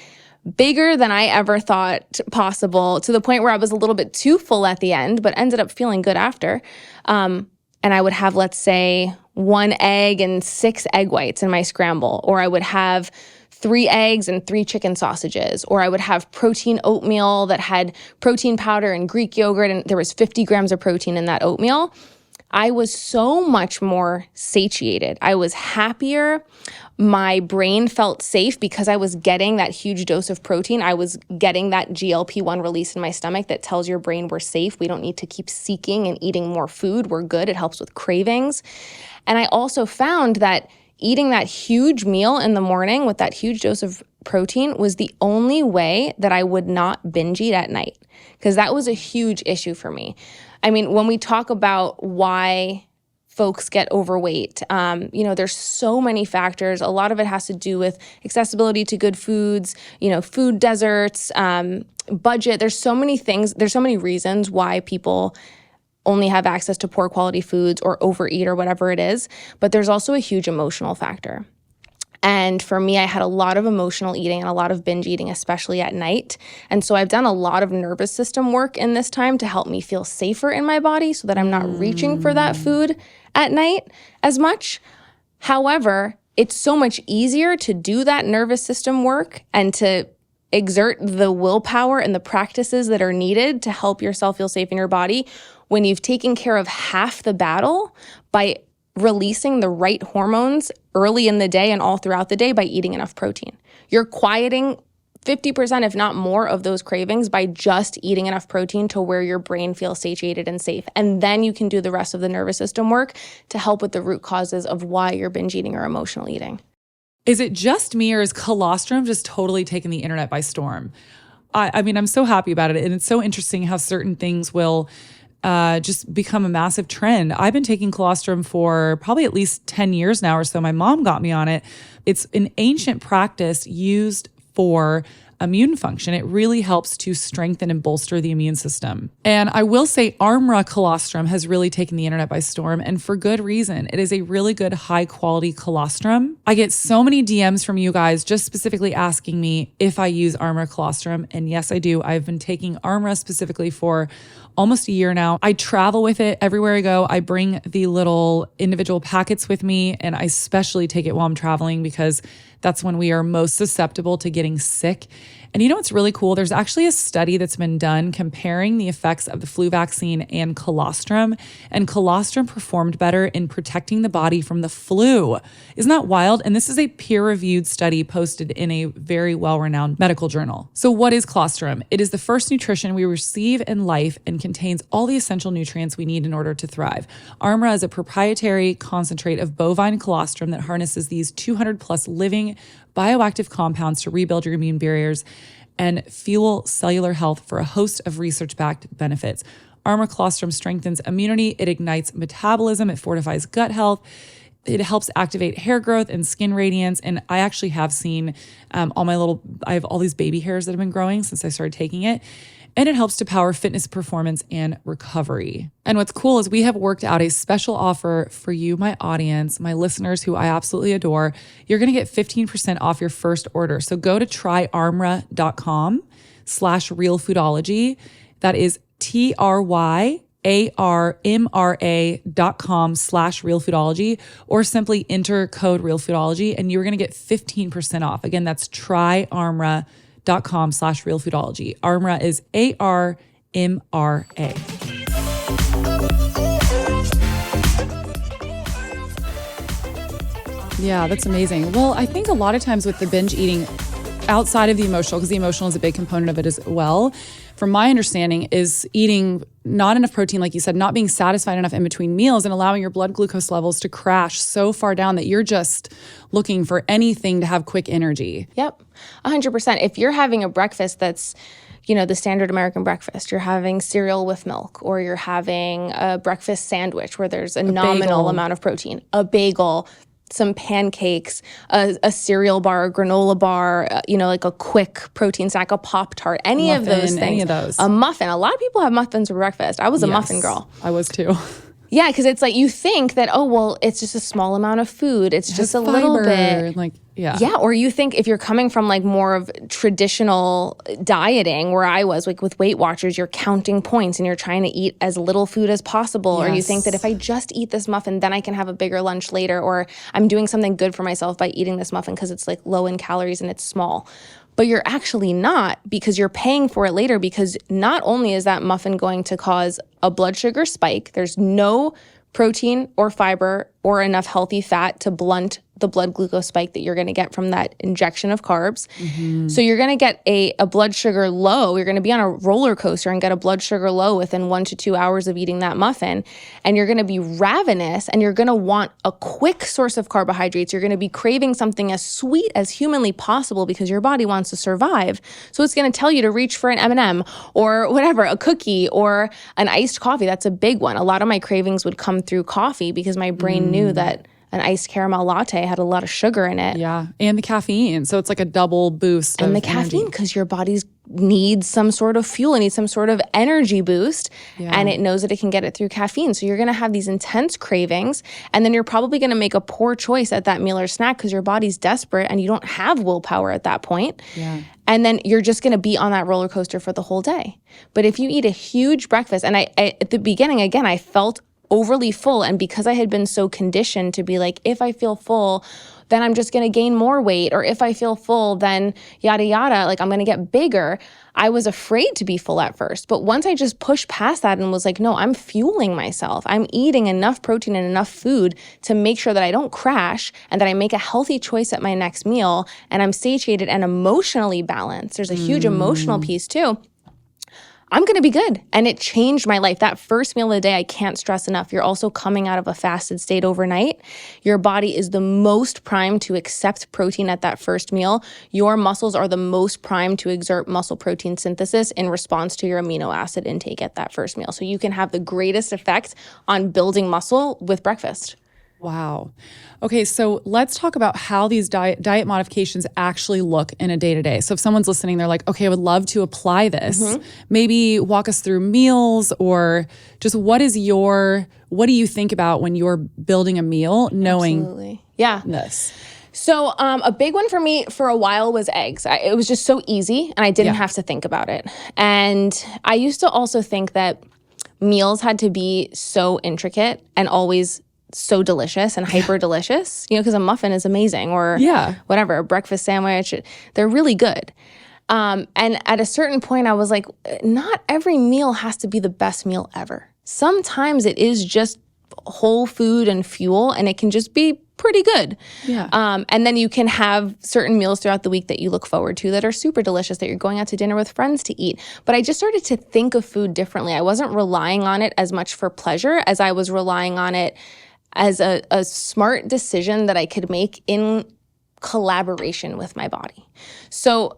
bigger than I ever thought possible, to the point where I was a little bit too full at the end, but ended up feeling good after. And I would have, let's say, 1 egg and 6 egg whites in my scramble, or I would have 3 eggs and 3 chicken sausages, or I would have protein oatmeal that had protein powder and Greek yogurt, and there was 50 grams of protein in that oatmeal. I was so much more satiated. I was happier. My brain felt safe because I was getting that huge dose of protein. I was getting that GLP-1 release in my stomach that tells your brain we're safe. We don't need to keep seeking and eating more food. We're good. It helps with cravings. And I also found that eating that huge meal in the morning with that huge dose of protein was the only way that I would not binge eat at night, because that was a huge issue for me. I mean, when we talk about why folks get overweight, there's so many factors. A lot of it has to do with accessibility to good foods, food deserts, budget. There's so many things. There's so many reasons why people only have access to poor quality foods or overeat or whatever it is. But there's also a huge emotional factor. And for me, I had a lot of emotional eating and a lot of binge eating, especially at night. And so I've done a lot of nervous system work in this time to help me feel safer in my body so that I'm not reaching for that food at night as much. However, it's so much easier to do that nervous system work and to exert the willpower and the practices that are needed to help yourself feel safe in your body when you've taken care of half the battle by releasing the right hormones early in the day and all throughout the day by eating enough protein. You're quieting 50%, if not more, of those cravings by just eating enough protein to where your brain feels satiated and safe. And then you can do the rest of the nervous system work to help with the root causes of why you're binge eating or emotional eating. Is it just me, or is colostrum just totally taken the internet by storm? I mean, I'm so happy about it. And it's so interesting how certain things will just become a massive trend. I've been taking colostrum for probably at least 10 years now or so. My mom got me on it. It's an ancient practice used for immune function. It really helps to strengthen and bolster the immune system. And I will say Armra colostrum has really taken the internet by storm, and for good reason. It is a really good high quality colostrum. I get so many DMs from you guys just specifically asking me if I use Armra colostrum. And yes, I do. I've been taking Armra specifically for almost a year now. I travel with it everywhere I go. I bring the little individual packets with me, and I especially take it while I'm traveling because that's when we are most susceptible to getting sick. And you know what's really cool? There's actually a study that's been done comparing the effects of the flu vaccine and colostrum, and colostrum performed better in protecting the body from the flu. Isn't that wild? And this is a peer-reviewed study posted in a very well-renowned medical journal. So what is colostrum? It is the first nutrition we receive in life and contains all the essential nutrients we need in order to thrive. Armra is a proprietary concentrate of bovine colostrum that harnesses these 200 plus living bioactive compounds to rebuild your immune barriers and fuel cellular health for a host of research-backed benefits. Armra colostrum strengthens immunity, it ignites metabolism, it fortifies gut health, it helps activate hair growth and skin radiance. And I actually have seen I have all these baby hairs that have been growing since I started taking it. And it helps to power fitness, performance, and recovery. And what's cool is we have worked out a special offer for you, my audience, my listeners who I absolutely adore. You're going to get 15% off your first order. So go to tryarmra.com/realfoodology. That is tryarmra.com/realfoodology, or simply enter code realfoodology and you're going to get 15% off. Again, that's tryarmra.com/realfoodology. Armra is ARMRA. Yeah, that's amazing. Well, I think a lot of times with the binge eating outside of the emotional, because the emotional is a big component of it as well, from my understanding, is eating not enough protein, like you said, not being satisfied enough in between meals and allowing your blood glucose levels to crash so far down that you're just looking for anything to have quick energy. Yep, 100%. If you're having a breakfast that's, the standard American breakfast, you're having cereal with milk, or you're having a breakfast sandwich where there's a nominal amount of protein, a bagel, some pancakes, a cereal bar, a granola bar, like a quick protein snack, a Pop-Tart, any of those things. A muffin. A lot of people have muffins for breakfast. I was a muffin girl. I was too. Yeah, because it's like you think that, it's just a small amount of food. It's just a little bit. Yeah, or you think if you're coming from like more of traditional dieting, where I was like with Weight Watchers, you're counting points and you're trying to eat as little food as possible. Yes. Or you think that if I just eat this muffin, then I can have a bigger lunch later, or I'm doing something good for myself by eating this muffin because it's like low in calories and it's small. But you're actually not, because you're paying for it later, because not only is that muffin going to cause a blood sugar spike, there's no protein or fiber or enough healthy fat to blunt the blood glucose spike that you're going to get from that injection of carbs. Mm-hmm. So you're going to get a blood sugar low. You're going to be on a roller coaster and get a blood sugar low within 1 to 2 hours of eating that muffin. And you're going to be ravenous, and you're going to want a quick source of carbohydrates. You're going to be craving something as sweet as humanly possible because your body wants to survive. So it's going to tell you to reach for an M&M or whatever, a cookie or an iced coffee. That's a big one. A lot of my cravings would come through coffee because my brain knew that an iced caramel latte had a lot of sugar in it. Yeah, and the caffeine. So it's like a double boost. And the caffeine, because your body needs some sort of fuel, it needs some sort of energy boost, and it knows that it can get it through caffeine. So you're going to have these intense cravings, and then you're probably going to make a poor choice at that meal or snack because your body's desperate and you don't have willpower at that point. Yeah. And then you're just going to be on that roller coaster for the whole day. But if you eat a huge breakfast, and I at the beginning, again, I felt overly full. And because I had been so conditioned to be like, if I feel full, then I'm just going to gain more weight. Or if I feel full, then yada, yada, like I'm going to get bigger. I was afraid to be full at first. But once I just pushed past that and was like, no, I'm fueling myself. I'm eating enough protein and enough food to make sure that I don't crash and that I make a healthy choice at my next meal. And I'm satiated and emotionally balanced. There's a huge emotional piece too. I'm going to be good. And it changed my life. That first meal of the day, I can't stress enough. You're also coming out of a fasted state overnight. Your body is the most primed to accept protein at that first meal. Your muscles are the most primed to exert muscle protein synthesis in response to your amino acid intake at that first meal. So you can have the greatest effect on building muscle with breakfast. Wow. Okay, so let's talk about how these diet modifications actually look in a day-to-day. So if someone's listening, they're like, okay, I would love to apply this. Maybe walk us through meals, or just what do you think about when you're building a meal knowing this? So a big one for me for a while was eggs. It was just so easy and I didn't have to think about it. And I used to also think that meals had to be so intricate and always so delicious and hyper delicious, because a muffin is amazing, or whatever, a breakfast sandwich, they're really good. And at a certain point I was like, not every meal has to be the best meal ever. Sometimes it is just whole food and fuel, and it can just be pretty good. And then you can have certain meals throughout the week that you look forward to that are super delicious, that you're going out to dinner with friends to eat. But I just started to think of food differently. I wasn't relying on it as much for pleasure as I was relying on it as a smart decision that I could make in collaboration with my body. So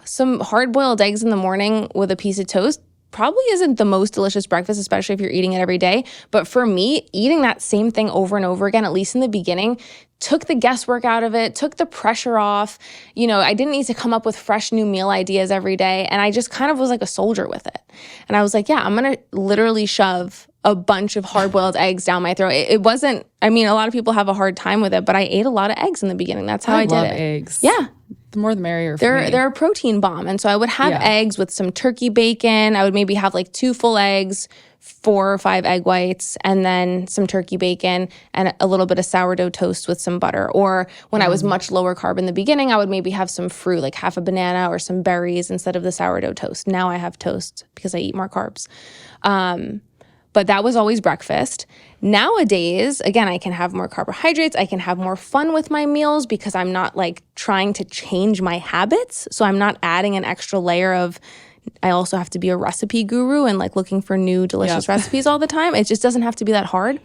some hard-boiled eggs in the morning with a piece of toast probably isn't the most delicious breakfast, especially if you're eating it every day. But for me, eating that same thing over and over again, at least in the beginning, took the guesswork out of it, took the pressure off. I didn't need to come up with fresh new meal ideas every day. And I just kind of was like a soldier with it. And I was like, I'm going to literally shove a bunch of hard-boiled eggs down my throat. It wasn't, a lot of people have a hard time with it, but I ate a lot of eggs in the beginning. That's how I did it. I love eggs. Yeah. The more the merrier for me. They're a protein bomb. And so I would have eggs with some turkey bacon. I would maybe have like 2 full eggs, 4 or 5 egg whites, and then some turkey bacon and a little bit of sourdough toast with some butter. Or when I was much lower carb in the beginning, I would maybe have some fruit, like half a banana or some berries instead of the sourdough toast. Now I have toast because I eat more carbs. But that was always breakfast. Nowadays, again, I can have more carbohydrates. I can have more fun with my meals because I'm not like trying to change my habits. So I'm not adding an extra layer of, I also have to be a recipe guru and like looking for new delicious recipes all the time. It just doesn't have to be that hard.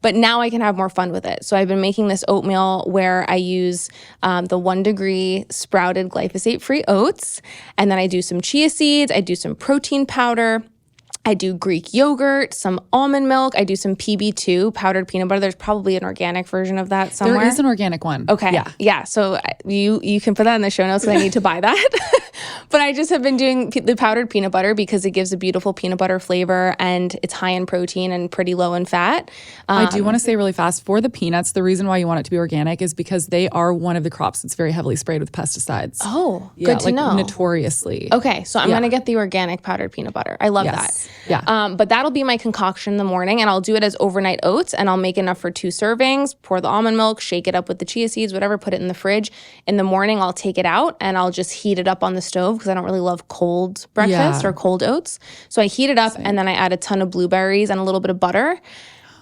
But now I can have more fun with it. So I've been making this oatmeal where I use the 1 degree sprouted glyphosate-free oats. And then I do some chia seeds. I do some protein powder. I do Greek yogurt, some almond milk. I do some PB2, powdered peanut butter. There's probably an organic version of that somewhere. There is an organic one. Okay. Yeah. So you can put that in the show notes because I need to buy that. But I just have been doing the powdered peanut butter because it gives a beautiful peanut butter flavor and it's high in protein and pretty low in fat. I do want to say really fast, for the peanuts, the reason why you want it to be organic is because they are one of the crops that's very heavily sprayed with pesticides. Oh, good to know. Notoriously. Okay, so I'm going to get the organic powdered peanut butter. I love that. Yeah. But that'll be my concoction in the morning, and I'll do it as overnight oats, and I'll make enough for 2 servings, pour the almond milk, shake it up with the chia seeds, whatever, put it in the fridge. In the morning, I'll take it out, and I'll just heat it up on the stove because I don't really love cold breakfast or cold oats. So I heat it up, and then I add a ton of blueberries and a little bit of butter.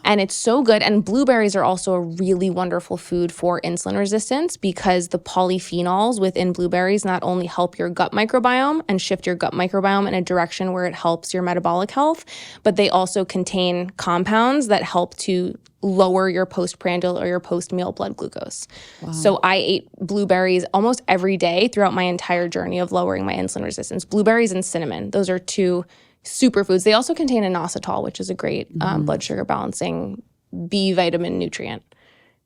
And it's so good. And blueberries are also a really wonderful food for insulin resistance because the polyphenols within blueberries not only help your gut microbiome and shift your gut microbiome in a direction where it helps your metabolic health, but they also contain compounds that help to lower your postprandial or your post-meal blood glucose. Wow. So I ate blueberries almost every day throughout my entire journey of lowering my insulin resistance. Blueberries and cinnamon, those are 2 superfoods. They also contain inositol, which is a great blood sugar balancing B vitamin nutrient.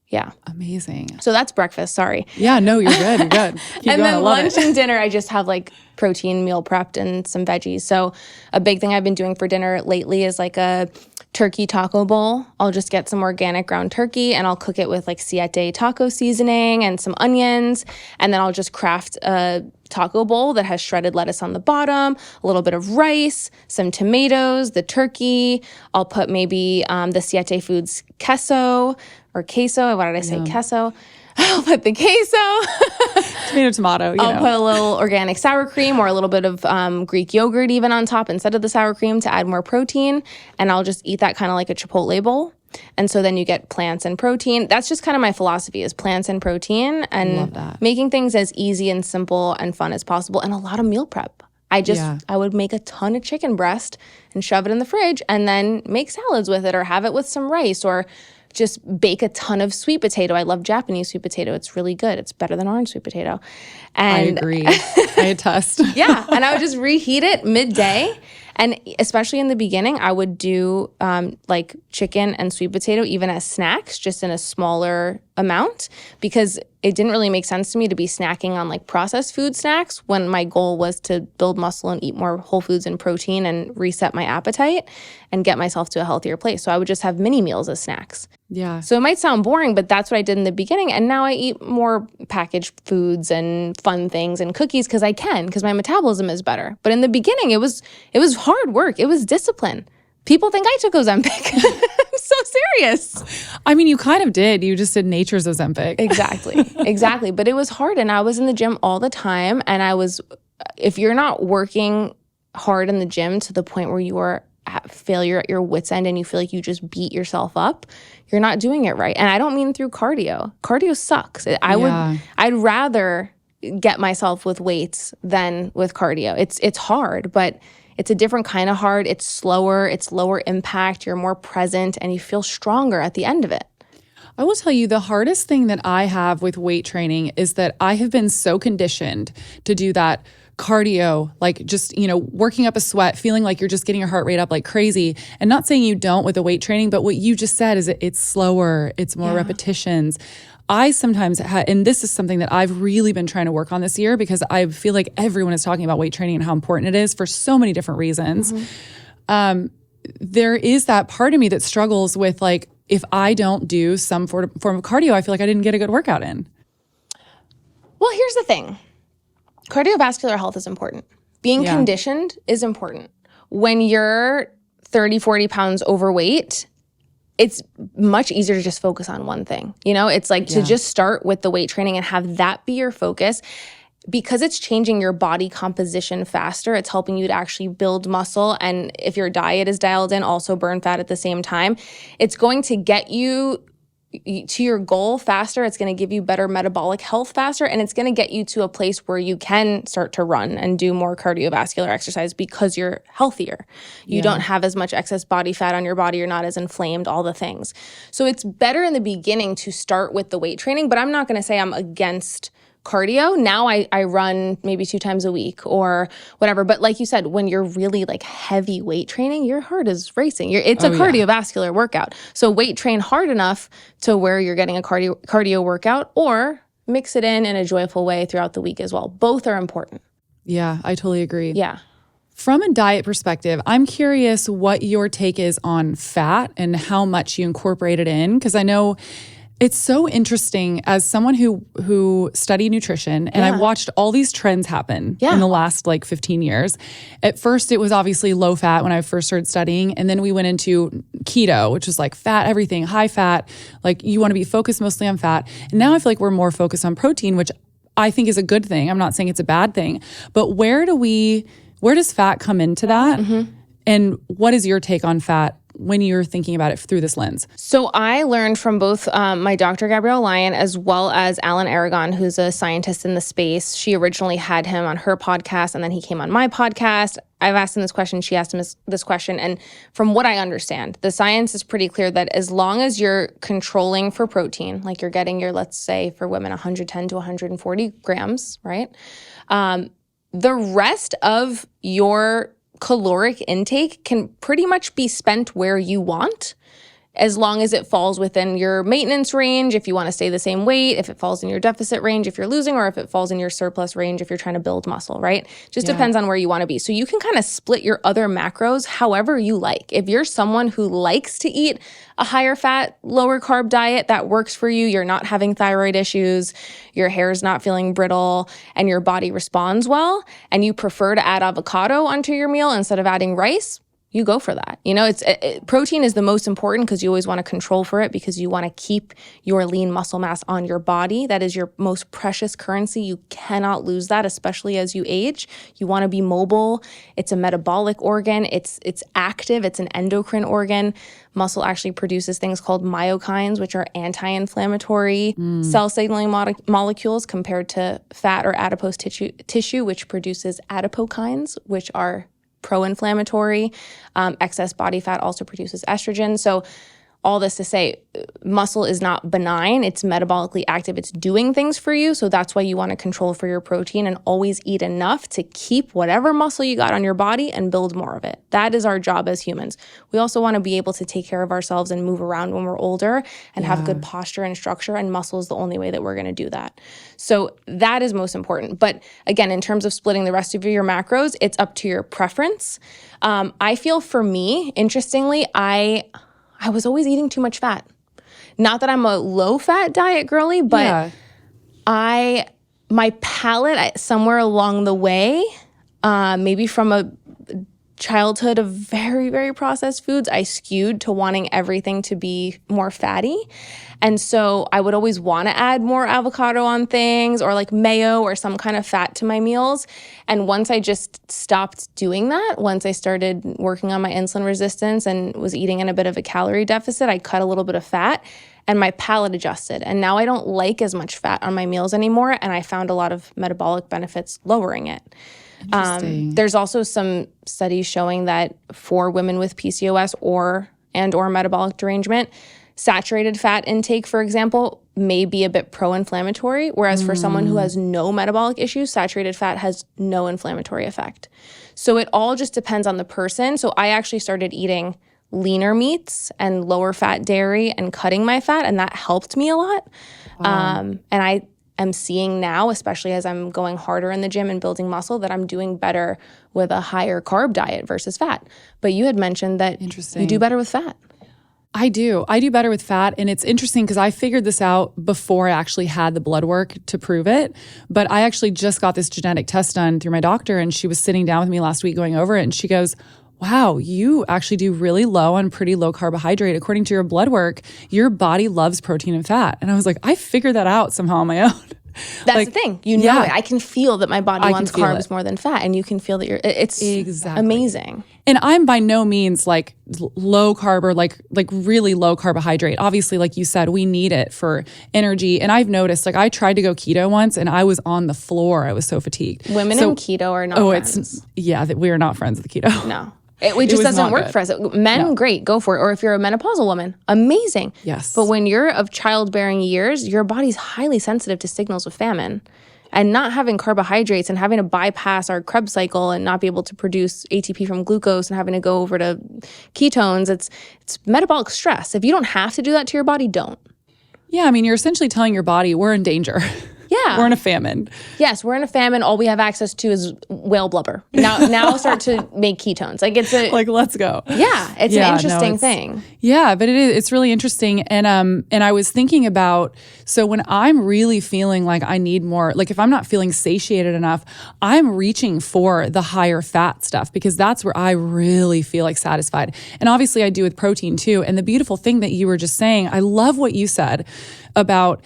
Yeah. Amazing. So that's breakfast. Sorry. Yeah, no, you're good. You're good. And then lunch and dinner, I just have like protein meal prepped and some veggies. So a big thing I've been doing for dinner lately is like a turkey taco bowl. I'll just get some organic ground turkey and I'll cook it with like satiety taco seasoning and some onions. And then I'll just craft a taco bowl that has shredded lettuce on the bottom, a little bit of rice, some tomatoes, the turkey. I'll put maybe the Siete Foods queso. Why did I say queso? I'll put the queso. Tomato, I'll put a little organic sour cream or a little bit of Greek yogurt even on top instead of the sour cream to add more protein. And I'll just eat that kind of like a Chipotle bowl. And so then you get plants and protein. That's just kind of my philosophy is plants and protein and making things as easy and simple and fun as possible and a lot of meal prep. I would make a ton of chicken breast and shove it in the fridge and then make salads with it or have it with some rice or just bake a ton of sweet potato. I love Japanese sweet potato. It's really good. It's better than orange sweet potato. And I agree. I attest. Yeah. And I would just reheat it midday. And especially in the beginning, I would do like chicken and sweet potato even as snacks, just in a smaller amount, because it didn't really make sense to me to be snacking on like processed food snacks when my goal was to build muscle and eat more whole foods and protein and reset my appetite and get myself to a healthier place. So I would just have mini meals as snacks. Yeah. So it might sound boring, but that's what I did in the beginning. And now I eat more packaged foods and fun things and cookies because my metabolism is better. But in the beginning, it was hard work. It was discipline. People think I took Ozempic. I'm so serious. I mean, you kind of did. You just did nature's Ozempic. Exactly. But it was hard. And I was in the gym all the time. And if you're not working hard in the gym to the point where you are at failure at your wit's end and you feel like you just beat yourself up, you're not doing it right. And I don't mean through cardio. Cardio sucks. I'd rather get myself with weights than with cardio. It's hard, but it's a different kind of hard. It's slower, it's lower impact, you're more present, and you feel stronger at the end of it. I will tell you, the hardest thing that I have with weight training is that I have been so conditioned to do that cardio, like just, working up a sweat, feeling like you're just getting your heart rate up like crazy. And not saying you don't with the weight training, but what you just said is it's slower, it's more repetitions. I sometimes and this is something that I've really been trying to work on this year because I feel like everyone is talking about weight training and how important it is for so many different reasons. Mm-hmm. There is that part of me that struggles with like, if I don't do some form of cardio, I feel like I didn't get a good workout in. Well, here's the thing. Cardiovascular health is important. Being conditioned is important. When you're 30, 40 pounds overweight, it's much easier to just focus on one thing. It's like to just start with the weight training and have that be your focus. Because it's changing your body composition faster, it's helping you to actually build muscle. And if your diet is dialed in, also burn fat at the same time. It's going to get you to your goal faster. It's going to give you better metabolic health faster. And it's going to get you to a place where you can start to run and do more cardiovascular exercise because you're healthier. You don't have as much excess body fat on your body. You're not as inflamed, all the things. So it's better in the beginning to start with the weight training, but I'm not going to say I'm against cardio. Now I run maybe 2 times a week or whatever. But like you said, when you're really like heavy weight training, your heart is racing. It's a cardiovascular workout. So weight train hard enough to where you're getting a cardio workout, or mix it in a joyful way throughout the week as well. Both are important. Yeah, I totally agree. Yeah. From a diet perspective, I'm curious what your take is on fat and how much you incorporate it in, because I know it's so interesting as someone who studied nutrition, and I've watched all these trends happen in the last like 15 years. At first, it was obviously low fat when I first started studying, and then we went into keto, which is like fat everything, high fat, like you want to be focused mostly on fat. And now I feel like we're more focused on protein, which I think is a good thing. I'm not saying it's a bad thing, but where does fat come into that? Mm-hmm. And what is your take on fat when you're thinking about it through this lens? So I learned from both my Dr. Gabrielle Lyon as well as Alan Aragon, who's a scientist in the space. She originally had him on her podcast, and then he came on my podcast. I've asked him this question. She asked him this question. And from what I understand, the science is pretty clear that as long as you're controlling for protein, like you're getting your, let's say for women, 110 to 140 grams, right? The rest of your caloric intake can pretty much be spent where you want, as long as it falls within your maintenance range, if you want to stay the same weight, if it falls in your deficit range, if you're losing, or if it falls in your surplus range, if you're trying to build muscle, right? Just depends on where you want to be. So you can kind of split your other macros however you like. If you're someone who likes to eat a higher fat, lower carb diet that works for you, you're not having thyroid issues, your hair is not feeling brittle, and your body responds well, and you prefer to add avocado onto your meal instead of adding rice, you go for that. You know, protein is the most important because you always want to control for it because you want to keep your lean muscle mass on your body. That is your most precious currency. You cannot lose that, especially as you age. You want to be mobile. It's a metabolic organ. It's active. It's an endocrine organ. Muscle actually produces things called myokines, which are anti-inflammatory cell signaling molecules compared to fat or adipose tissue, which produces adapokines, which are pro-inflammatory. Excess body fat also produces estrogen. So all this to say, muscle is not benign. It's metabolically active. It's doing things for you. So that's why you want to control for your protein and always eat enough to keep whatever muscle you got on your body and build more of it. That is our job as humans. We also want to be able to take care of ourselves and move around when we're older and have good posture and structure. And muscle is the only way that we're going to do that. So that is most important. But again, in terms of splitting the rest of your macros, it's up to your preference. I feel for me, interestingly, I was always eating too much fat. Not that I'm a low-fat diet girly, but my palate, somewhere along the way, maybe from a childhood of very, very processed foods, I skewed to wanting everything to be more fatty. And so I would always want to add more avocado on things or like mayo or some kind of fat to my meals. And once I just stopped doing that, once I started working on my insulin resistance and was eating in a bit of a calorie deficit, I cut a little bit of fat and my palate adjusted. And now I don't like as much fat on my meals anymore. And I found a lot of metabolic benefits lowering it. There's also some studies showing that for women with PCOS or metabolic derangement, saturated fat intake, for example, may be a bit pro-inflammatory, whereas for someone who has no metabolic issues, saturated fat has no inflammatory effect. So it all just depends on the person. So I actually started eating leaner meats and lower fat dairy and cutting my fat, and that helped me a lot. And I am seeing now, especially as I'm going harder in the gym and building muscle, that I'm doing better with a higher carb diet versus fat. But you had mentioned that you do better with fat. I do better with fat. And it's interesting because I figured this out before I actually had the blood work to prove it. But I actually just got this genetic test done through my doctor, and she was sitting down with me last week going over it, and she goes, wow, you actually do really low on pretty low carbohydrate. According to your blood work, your body loves protein and fat. And I was like, I figured that out somehow on my own. That's the thing. You know it. I can feel that my body wants carbs more than fat, and you can feel that it's amazing. And I'm by no means like low carb or like really low carbohydrate. Obviously, like you said, we need it for energy. And I've noticed, like I tried to go keto once and I was on the floor. I was so fatigued. Women in keto are not friends. We are not friends with keto. No. It just doesn't work for us. Men, great, go for it. Or if you're a menopausal woman, amazing. Yes. But when you're of childbearing years, your body's highly sensitive to signals of famine. And not having carbohydrates and having to bypass our Krebs cycle and not be able to produce ATP from glucose and having to go over to ketones, it's metabolic stress. If you don't have to do that to your body, don't. Yeah, I mean, you're essentially telling your body we're in danger. Yeah. We're in a famine. Yes, we're in a famine. All we have access to is whale blubber. Now start to make ketones. Like it's let's go. Yeah, it's an interesting thing. Yeah, but it's really interesting. And I was thinking about, so when I'm really feeling like I need more, like if I'm not feeling satiated enough, I'm reaching for the higher fat stuff because that's where I really feel like satisfied. And obviously I do with protein too. And the beautiful thing that you were just saying, I love what you said about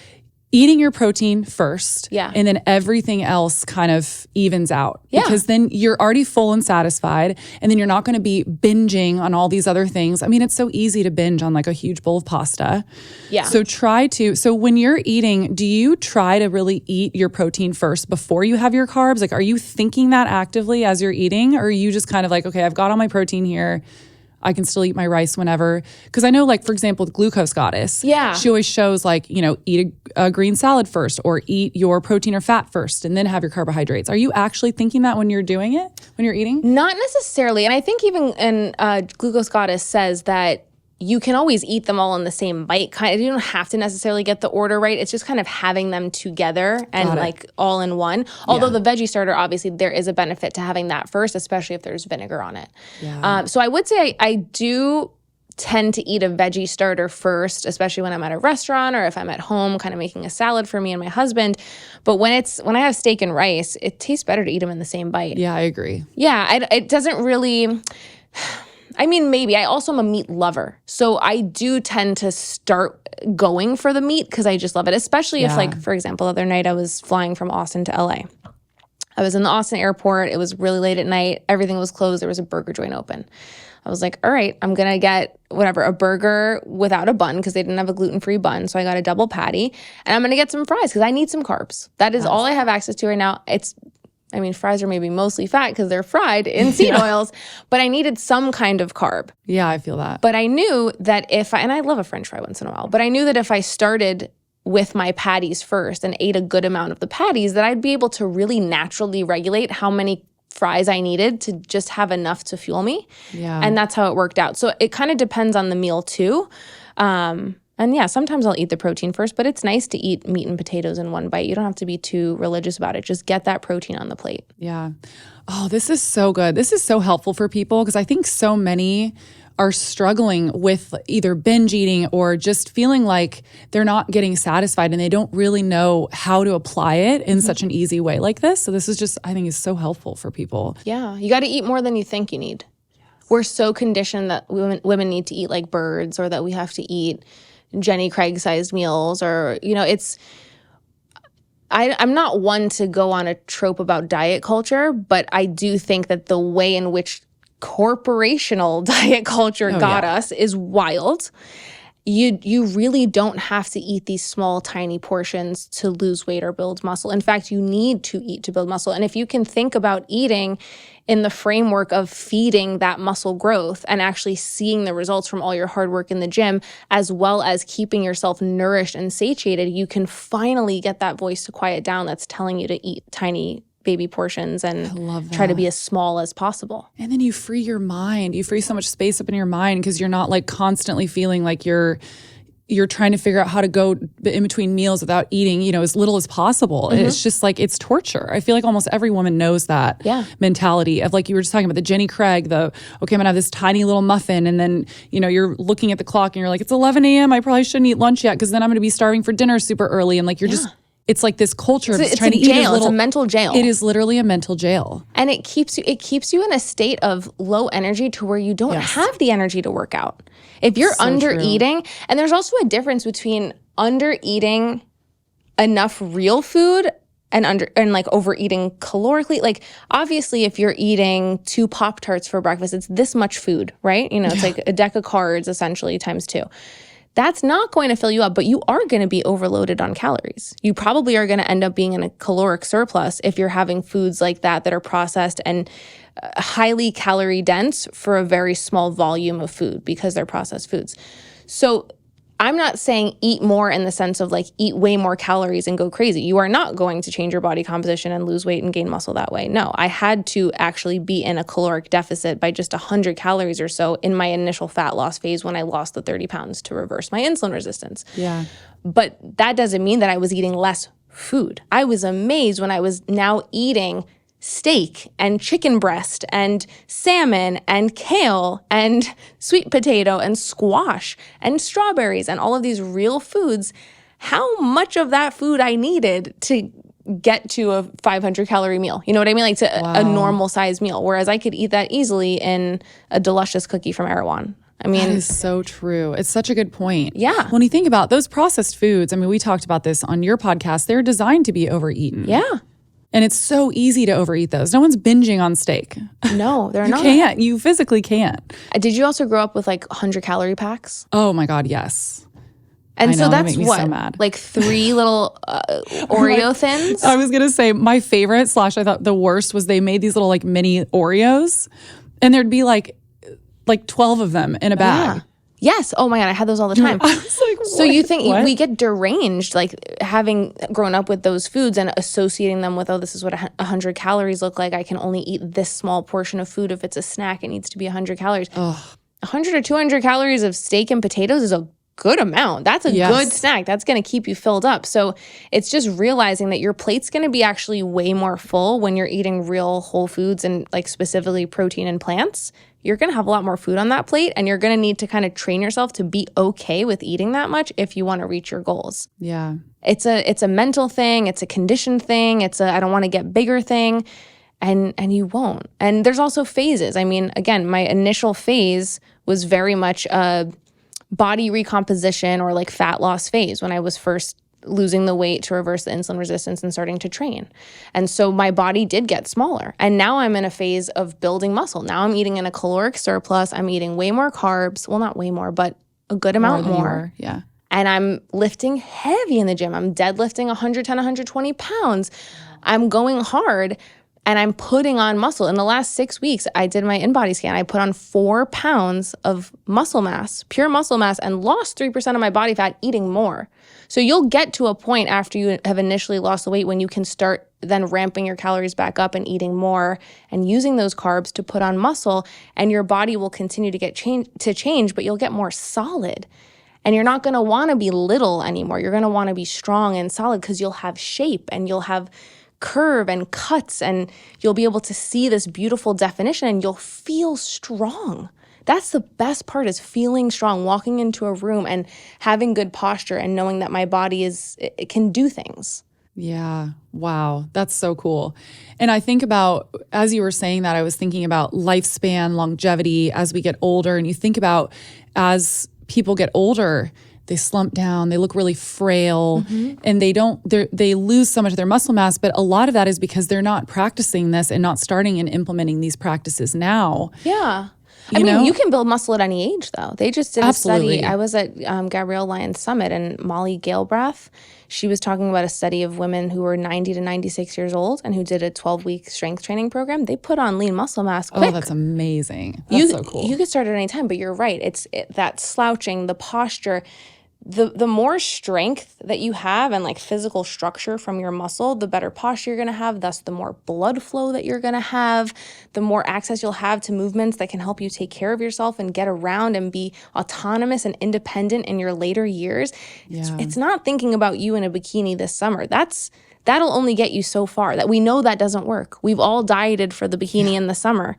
eating your protein first, and then everything else kind of evens out. Yeah. Because then you're already full and satisfied, and then you're not going to be binging on all these other things. I mean, it's so easy to binge on like a huge bowl of pasta. Yeah. So when you're eating, do you try to really eat your protein first before you have your carbs? Like, are you thinking that actively as you're eating, or are you just kind of like, okay, I've got all my protein here, I can still eat my rice whenever? Because I know, like, for example, the Glucose Goddess, she always shows, like, eat a green salad first or eat your protein or fat first and then have your carbohydrates. Are you actually thinking that when you're doing it, when you're eating? Not necessarily. And I think even Glucose Goddess says that you can always eat them all in the same bite. You don't have to necessarily get the order right. It's just kind of having them together and like all in one. Although the veggie starter, obviously there is a benefit to having that first, especially if there's vinegar on it. Yeah. So I would say I do tend to eat a veggie starter first, especially when I'm at a restaurant or if I'm at home kind of making a salad for me and my husband. But when I have steak and rice, it tastes better to eat them in the same bite. Yeah, I agree. Yeah, it doesn't really... I mean, maybe. I also am a meat lover. So I do tend to start going for the meat because I just love it, especially if, like, for example, the other night I was flying from Austin to LA. I was in the Austin airport. It was really late at night. Everything was closed. There was a burger joint open. I was like, all right, I'm going to get a burger without a bun because they didn't have a gluten-free bun. So I got a double patty and I'm going to get some fries because I need some carbs. That is all I have access to right now. Fries are maybe mostly fat because they're fried in seed oils, but I needed some kind of carb. Yeah, I feel that. But I knew that and I love a French fry once in a while, but I knew that if I started with my patties first and ate a good amount of the patties, that I'd be able to really naturally regulate how many fries I needed to just have enough to fuel me. Yeah. And that's how it worked out. So it kind of depends on the meal too. And yeah, sometimes I'll eat the protein first, but it's nice to eat meat and potatoes in one bite. You don't have to be too religious about it. Just get that protein on the plate. Yeah. Oh, this is so good. This is so helpful for people because I think so many are struggling with either binge eating or just feeling like they're not getting satisfied and they don't really know how to apply it in such an easy way like this. So this is just, I think, is so helpful for people. Yeah. You got to eat more than you think you need. We're so conditioned that women need to eat like birds, or that we have to eat Jenny Craig-sized meals, or, I'm not one to go on a trope about diet culture, but I do think that the way in which corporational diet culture got us is wild. You really don't have to eat these small, tiny portions to lose weight or build muscle. In fact, you need to eat to build muscle. And if you can think about eating in the framework of feeding that muscle growth and actually seeing the results from all your hard work in the gym, as well as keeping yourself nourished and satiated, you can finally get that voice to quiet down that's telling you to eat tiny baby portions and try to be as small as possible. And then you free your mind. You free so much space up in your mind because you're not like constantly feeling like you're trying to figure out how to go in between meals without eating, as little as possible. It's just like, it's torture. I feel like almost every woman knows that mentality of, like you were just talking about, the Jenny Craig, okay, I'm gonna have this tiny little muffin. And then, you're looking at the clock and you're like, it's 11 a.m. I probably shouldn't eat lunch yet because then I'm gonna be starving for dinner super early. And like, you're just, it's like this culture of trying to eat jail. It's a mental jail. It is literally a mental jail. And it keeps you in a state of low energy to where you don't have the energy to work out. If you're under eating, and there's also a difference between under eating enough real food and like overeating calorically. Like, obviously, if you're eating 2 Pop-Tarts for breakfast, it's this much food, right? It's like a deck of cards essentially times 2. That's not going to fill you up, but you are going to be overloaded on calories. You probably are going to end up being in a caloric surplus if you're having foods like that are processed and highly calorie dense for a very small volume of food because they're processed foods. So I'm not saying eat more in the sense of like eat way more calories and go crazy. You are not going to change your body composition and lose weight and gain muscle that way. No, I had to actually be in a caloric deficit by just 100 calories or so in my initial fat loss phase when I lost the 30 pounds to reverse my insulin resistance. Yeah. But that doesn't mean that I was eating less food. I was amazed when I was now eating steak and chicken breast and salmon and kale and sweet potato and squash and strawberries and all of these real foods, how much of that food I needed to get to a 500 calorie meal. You know what I mean? Like to a normal size meal. Whereas I could eat that easily in a delicious cookie from Erewhon. I mean, that is so true. It's such a good point. Yeah. When you think about those processed foods, I mean, we talked about this on your podcast. They're designed to be overeaten. Yeah. And it's so easy to overeat those. No one's binging on steak. No, they're not. You can't. You physically can't. Did you also grow up with like 100 calorie packs? Oh my God, yes. And so that's that made me what, so mad. like 3 little Oreo thins? I was going to say my favorite / I thought the worst was they made these little like mini Oreos and there'd be like 12 of them in a bag. Yeah. Yes. Oh my God, I had those all the time. I was like, what? So you think we get deranged, like having grown up with those foods and associating them with, oh, this is what 100 calories look like. I can only eat this small portion of food. If it's a snack, it needs to be 100 calories. Ugh. 100 or 200 calories of steak and potatoes is a good amount. That's a good snack. That's going to keep you filled up. So it's just realizing that your plate's going to be actually way more full when you're eating real whole foods and like specifically protein and plants. You're going to have a lot more food on that plate and you're going to need to kind of train yourself to be okay with eating that much if you want to reach your goals. Yeah. It's a mental thing. It's a conditioned thing. It's a I don't want to get bigger thing. and you won't. And there's also phases. I mean, again, my initial phase was very much a body recomposition or like fat loss phase when I was first losing the weight to reverse the insulin resistance and starting to train. And so my body did get smaller. And now I'm in a phase of building muscle. Now I'm eating in a caloric surplus. I'm eating way more carbs. Well, not way more, but a good amount more. Yeah. And I'm lifting heavy in the gym. I'm deadlifting 110, 120 pounds. I'm going hard and I'm putting on muscle. In the last 6 weeks, I did my in-body scan. I put on 4 pounds of muscle mass, pure muscle mass, and lost 3% of my body fat eating more. So you'll get to a point after you have initially lost the weight when you can start then ramping your calories back up and eating more and using those carbs to put on muscle, and your body will continue to get change, but you'll get more solid. And you're not going to want to be little anymore. You're going to want to be strong and solid because you'll have shape and you'll have curve and cuts, and you'll be able to see this beautiful definition and you'll feel strong. That's the best part, is feeling strong, walking into a room and having good posture and knowing that my body it can do things. Yeah. Wow. That's so cool. And I think about, as you were saying that, I was thinking about lifespan, longevity as we get older. And you think about, as people get older, they slump down, they look really frail, and they lose so much of their muscle mass. But a lot of that is because they're not practicing this and not starting and implementing these practices now. Yeah. You can build muscle at any age, though. They just did a study. I was at Gabrielle Lyons Summit, and Molly Galebrath, she was talking about a study of women who were 90 to 96 years old and who did a 12-week strength training program. They put on lean muscle mass quick. Oh, that's amazing. That's so cool. You could start at any time, but you're right. It's that slouching, the posture. The more strength that you have and like physical structure from your muscle, the better posture you're going to have. Thus, the more blood flow that you're going to have, the more access you'll have to movements that can help you take care of yourself and get around and be autonomous and independent in your later years. Yeah. It's not thinking about you in a bikini this summer. That'll only get you so far. That we know that doesn't work. We've all dieted for the bikini in the summer.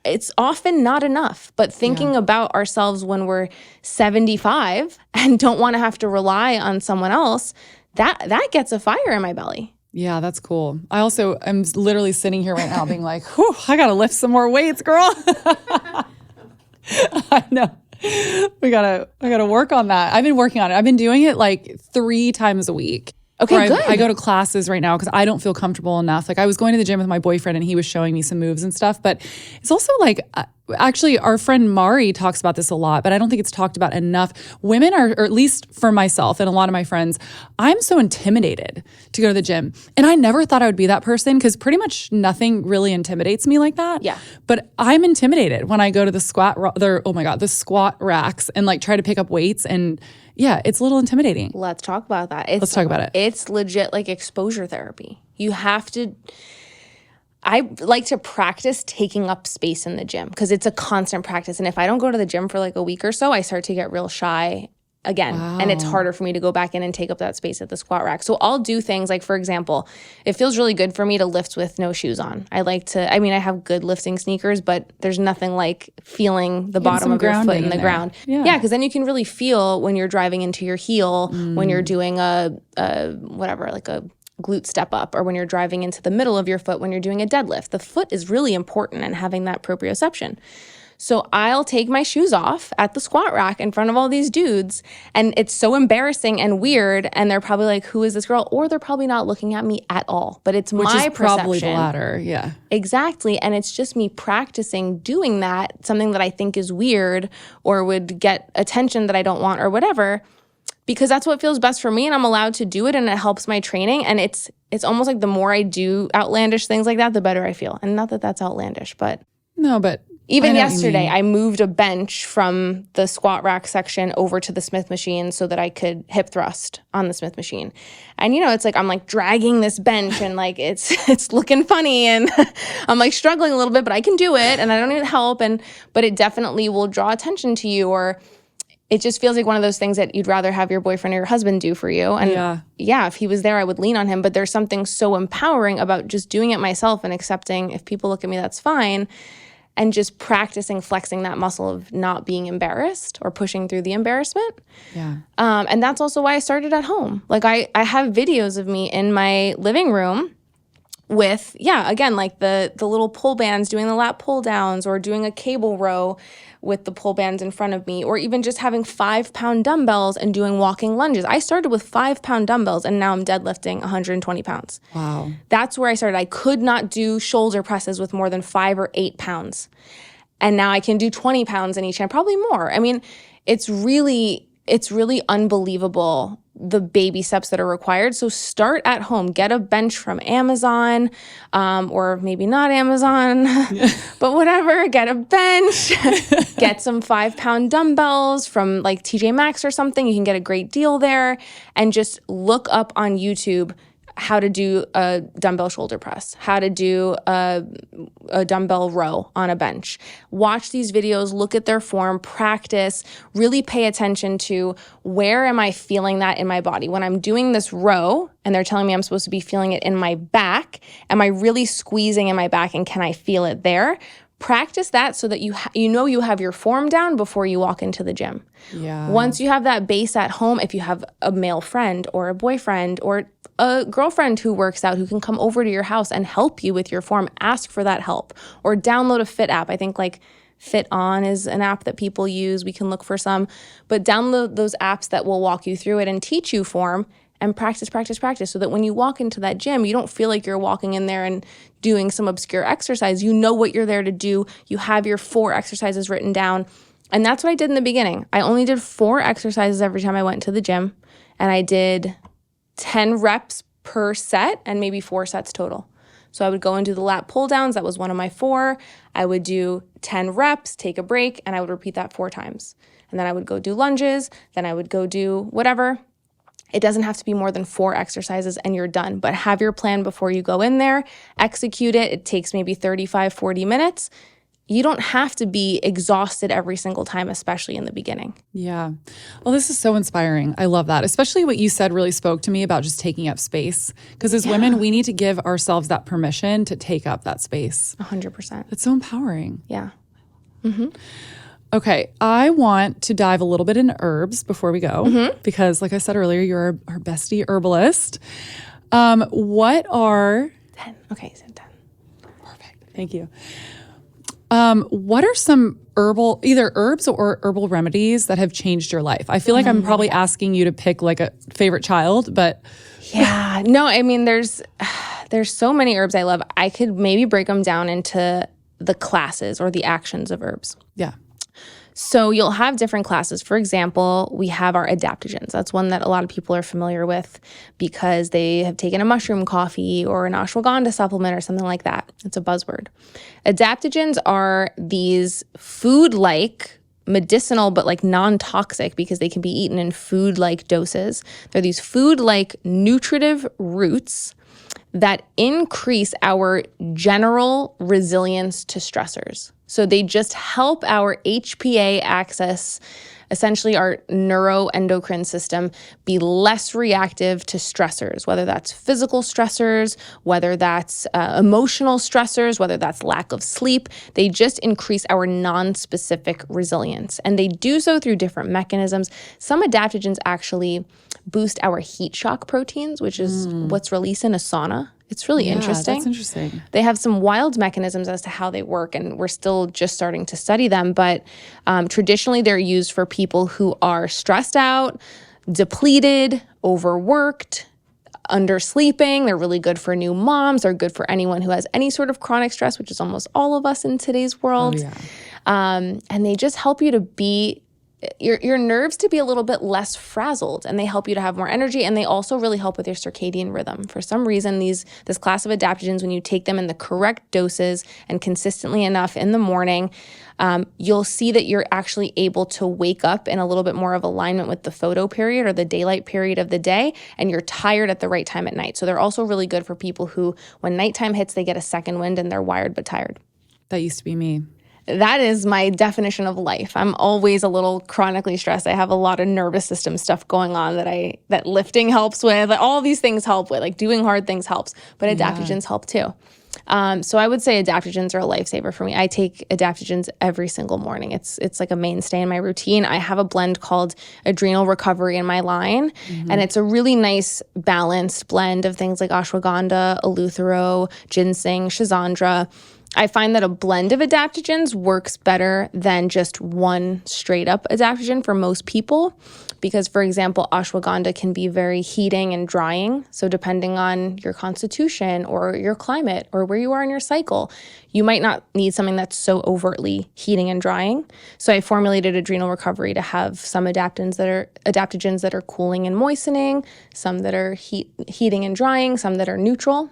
It's often not enough, but thinking about ourselves when we're 75 and don't want to have to rely on someone else, that gets a fire in my belly. Yeah, that's cool. I also am literally sitting here right now being like, whew, I got to lift some more weights, girl. I know. I gotta work on that. I've been working on it. I've been doing it like 3 times a week. Okay, good. I go to classes right now because I don't feel comfortable enough. Like, I was going to the gym with my boyfriend and he was showing me some moves and stuff. But it's also like, actually, our friend Mari talks about this a lot, but I don't think it's talked about enough. Women are, or at least for myself and a lot of my friends, I'm so intimidated to go to the gym. And I never thought I would be that person because pretty much nothing really intimidates me like that. Yeah. But I'm intimidated when I go to the the squat racks and like try to pick up weights, and yeah, it's a little intimidating. Let's talk about that. Let's talk about it. It's legit like exposure therapy. You have to, I like to practice taking up space in the gym because it's a constant practice. And if I don't go to the gym for like a week or so, I start to get real shy again. Wow. And it's harder for me to go back in and take up that space at the squat rack. So I'll do things like, for example, it feels really good for me to lift with no shoes on. I have good lifting sneakers, but there's nothing like feeling the bottom of your foot in the ground. Yeah, because then you can really feel when you're driving into your heel, when you're doing a glute step up, or when you're driving into the middle of your foot when you're doing a deadlift. The foot is really important in having that proprioception. So I'll take my shoes off at the squat rack in front of all these dudes, and it's so embarrassing and weird, and they're probably like, who is this girl? Or they're probably not looking at me at all, but it's my perception. Which is probably the latter, yeah. Exactly, and it's just me practicing doing that, something that I think is weird or would get attention that I don't want or whatever, because that's what feels best for me, and I'm allowed to do it, and it helps my training, and it's almost like the more I do outlandish things like that, the better I feel. And not that that's outlandish, but... No, but... Even yesterday, I moved a bench from the squat rack section over to the Smith machine so that I could hip thrust on the Smith machine. And, it's like I'm like dragging this bench and like it's looking funny and I'm like struggling a little bit, but I can do it and I don't need help. But it definitely will draw attention to you, or it just feels like one of those things that you'd rather have your boyfriend or your husband do for you. And yeah, if he was there, I would lean on him. But there's something so empowering about just doing it myself and accepting if people look at me, that's fine. And just practicing flexing that muscle of not being embarrassed or pushing through the embarrassment. Yeah. And that's also why I started at home. Like I have videos of me in my living room with, again, like the little pull bands, doing the lat pull downs, or doing a cable row with the pull bands in front of me, or even just having 5-pound dumbbells and doing walking lunges. I started with 5-pound dumbbells and now I'm deadlifting 120 pounds. Wow. That's where I started. I could not do shoulder presses with more than 5 or 8 pounds. And now I can do 20 pounds in each hand, probably more. I mean, it's really unbelievable, the baby steps that are required. So start at home. Get a bench from Amazon, or maybe not Amazon, but whatever. Get a bench. Get some 5-pound dumbbells from like TJ Maxx or something. You can get a great deal there. And just look up on YouTube how to do a dumbbell shoulder press, how to do a dumbbell row on a bench. Watch these videos, look at their form, practice, really pay attention to where am I feeling that in my body. When I'm doing this row and they're telling me I'm supposed to be feeling it in my back, am I really squeezing in my back and can I feel it there? Practice that so that you know you have your form down before you walk into the gym. Yeah. Once you have that base at home, if you have a male friend or a boyfriend or a girlfriend who works out, who can come over to your house and help you with your form, ask for that help. Or download a Fit app. I think like Fit On is an app that people use. We can look for some. But download those apps that will walk you through it and teach you form, and practice so that when you walk into that gym, you don't feel like you're walking in there and doing some obscure exercise. You know what you're there to do. You have your 4 exercises written down. And that's what I did in the beginning. I only did 4 exercises every time I went to the gym. And I did 10 reps per set and maybe 4 sets total. So I would go and do the lat pull downs. That was one of my 4. I would do 10 reps, take a break, and I would repeat that 4 times. And then I would go do lunges. Then I would go do whatever. It doesn't have to be more than 4 exercises and you're done, but have your plan before you go in there, execute it. It takes maybe 35, 40 minutes. You don't have to be exhausted every single time, especially in the beginning. Yeah. Well, this is so inspiring. I love that. Especially what you said really spoke to me about just taking up space. Because as women, we need to give ourselves that permission to take up that space. 100%. It's so empowering. Yeah. Mm-hmm. Okay, I want to dive a little bit into herbs before we go, because like I said earlier, you're our bestie herbalist. What are... 10. Okay, so 10. Perfect. Thank you. What are some either herbs or herbal remedies that have changed your life? I feel like I'm probably asking you to pick like a favorite child, but... Yeah, no, I mean, there's so many herbs I love. I could maybe break them down into the classes or the actions of herbs. Yeah. So you'll have different classes. For example, we have our adaptogens. That's one that a lot of people are familiar with because they have taken a mushroom coffee or an ashwagandha supplement or something like that. It's a buzzword. Adaptogens are these food-like, medicinal, but like non-toxic because they can be eaten in food-like doses. They're these food-like nutritive roots that increase our general resilience to stressors. So they just help our HPA axis, essentially our neuroendocrine system, be less reactive to stressors, whether that's physical stressors, whether that's emotional stressors, whether that's lack of sleep. They just increase our non-specific resilience. And they do so through different mechanisms. Some adaptogens actually boost our heat shock proteins, which is what's released in a sauna. It's really interesting. That's interesting. They have some wild mechanisms as to how they work, and we're still just starting to study them. But traditionally, they're used for people who are stressed out, depleted, overworked, undersleeping. They're really good for new moms. They're good for anyone who has any sort of chronic stress, which is almost all of us in today's world. Oh, yeah. And they just help you to be your nerves to be a little bit less frazzled, and they help you to have more energy, and they also really help with your circadian rhythm. For some reason, this class of adaptogens, when you take them in the correct doses and consistently enough in the morning, you'll see that you're actually able to wake up in a little bit more of alignment with the photo period or the daylight period of the day, and you're tired at the right time at night. So they're also really good for people who, when nighttime hits, they get a second wind and they're wired but tired. That used to be me. That is my definition of life. I'm always a little chronically stressed. I have a lot of nervous system stuff going on that lifting helps with. All these things help with. Like doing hard things helps, but adaptogens help too. So I would say adaptogens are a lifesaver for me. I take adaptogens every single morning. It's like a mainstay in my routine. I have a blend called Adrenal Recovery in my line, and it's a really nice balanced blend of things like ashwagandha, eleuthero, ginseng, schizandra. I find that a blend of adaptogens works better than just one straight up adaptogen for most people because, for example, ashwagandha can be very heating and drying. So depending on your constitution or your climate or where you are in your cycle, you might not need something that's so overtly heating and drying. So I formulated Adrenal Recovery to have some adaptogens that are cooling and moistening, some that are heating and drying, some that are neutral.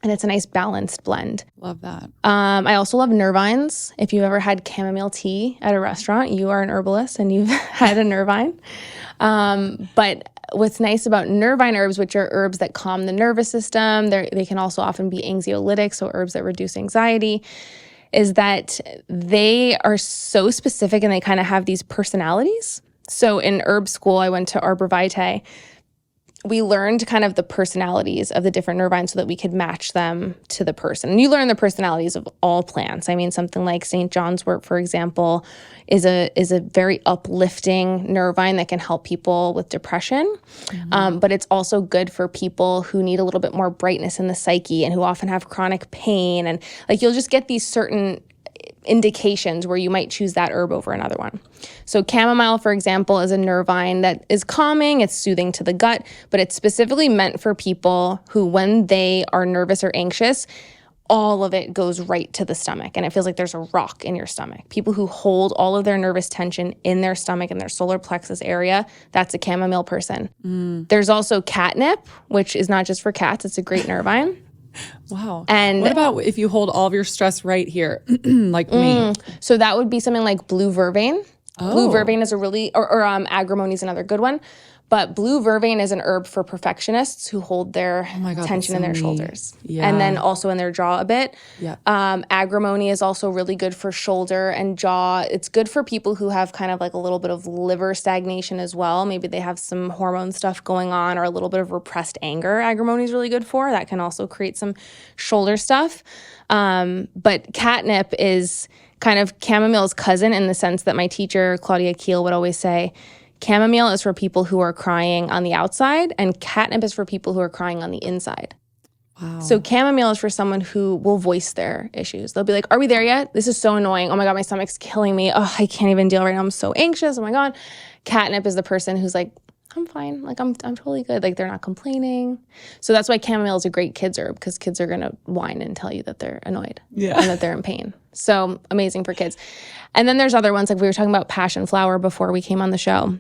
And it's a nice balanced blend. Love that. I also love nervines. If you've ever had chamomile tea at a restaurant, you are an herbalist and you've had a nervine. But what's nice about nervine herbs, which are herbs that calm the nervous system, they can also often be anxiolytics, so herbs that reduce anxiety, is that they are so specific and they kind of have these personalities. So in herb school, I went to Arbor Vitae. We learned kind of the personalities of the different nervines so that we could match them to the person. And you learn the personalities of all plants. I mean, something like St. John's wort, for example, is a very uplifting nervine that can help people with depression. But it's also good for people who need a little bit more brightness in the psyche and who often have chronic pain. And like you'll just get these certain indications where you might choose that herb over another one. So chamomile, for example, is a nervine that is calming, it's soothing to the gut, but it's specifically meant for people who, when they are nervous or anxious, all of it goes right to the stomach and it feels like there's a rock in your stomach. People who hold all of their nervous tension in their stomach and their solar plexus area, that's a chamomile person. There's also catnip, which is not just for cats, it's a great nervine. Wow. And what about if you hold all of your stress right here, like me? So that would be something like blue vervain. Blue vervain is a really, or agrimony is another good one. But blue vervain is an herb for perfectionists who hold their tension in their shoulders. Yeah. And then also in their jaw a bit. Yeah. Agrimony is also really good for shoulder and jaw. It's good for people who have kind of like a little bit of liver stagnation as well. Maybe they have some hormone stuff going on or a little bit of repressed anger. Agrimony is really good for. That can also create some shoulder stuff. But catnip is kind of chamomile's cousin in the sense that my teacher, Claudia Kiel, would always say, chamomile is for people who are crying on the outside, and catnip is for people who are crying on the inside. Wow. So chamomile is for someone who will voice their issues. They'll be like, are we there yet? This is so annoying. Oh my God, my stomach's killing me. Oh, I can't even deal right now. I'm so anxious. Oh my God. Catnip is the person who's like, I'm fine. Like, I'm totally good. Like, they're not complaining. So that's why chamomile is a great kids herb, because kids are going to whine and tell you that they're annoyed and that they're in pain. So amazing for kids. And then there's other ones, like we were talking about passion flower before we came on the show.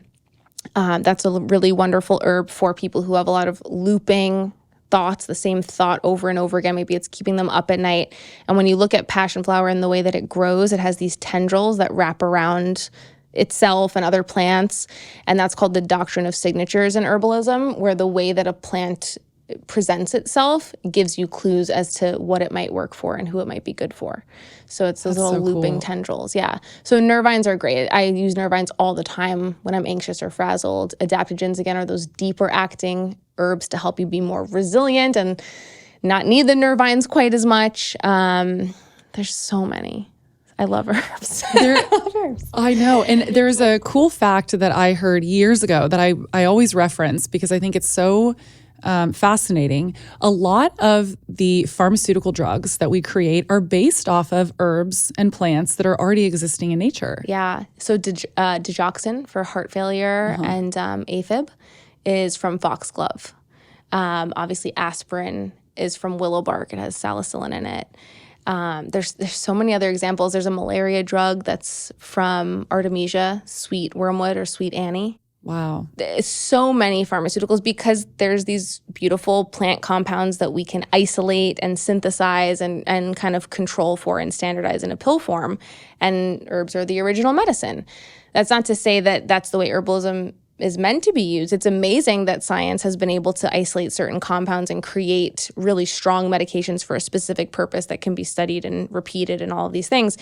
That's a really wonderful herb for people who have a lot of looping thoughts, the same thought over and over again. Maybe it's keeping them up at night. And when you look at passion flower and the way that it grows, it has these tendrils that wrap around itself and other plants. And that's called the doctrine of signatures in herbalism, where the way that a plant presents itself gives you clues as to what it might work for and who it might be good for. So it's those little looping tendrils. Yeah. So nervines are great. I use nervines all the time when I'm anxious or frazzled. Adaptogens, again, are those deeper acting herbs to help you be more resilient and not need the nervines quite as much. There's so many. I love herbs. I know. And there's a cool fact that I heard years ago that I always reference because I think it's so fascinating. A lot of the pharmaceutical drugs that we create are based off of herbs and plants that are already existing in nature. Yeah. So digoxin for heart failure and AFib is from foxglove. Obviously, aspirin is from willow bark. It has salicylin in it. There's so many other examples. There's a malaria drug that's from Artemisia, sweet wormwood or sweet Annie. Wow. There's so many pharmaceuticals because there's these beautiful plant compounds that we can isolate and synthesize and kind of control for and standardize in a pill form. And herbs are the original medicine. That's not to say that that's the way herbalism is meant to be used. It's amazing that science has been able to isolate certain compounds and create really strong medications for a specific purpose that can be studied and repeated and all of these things.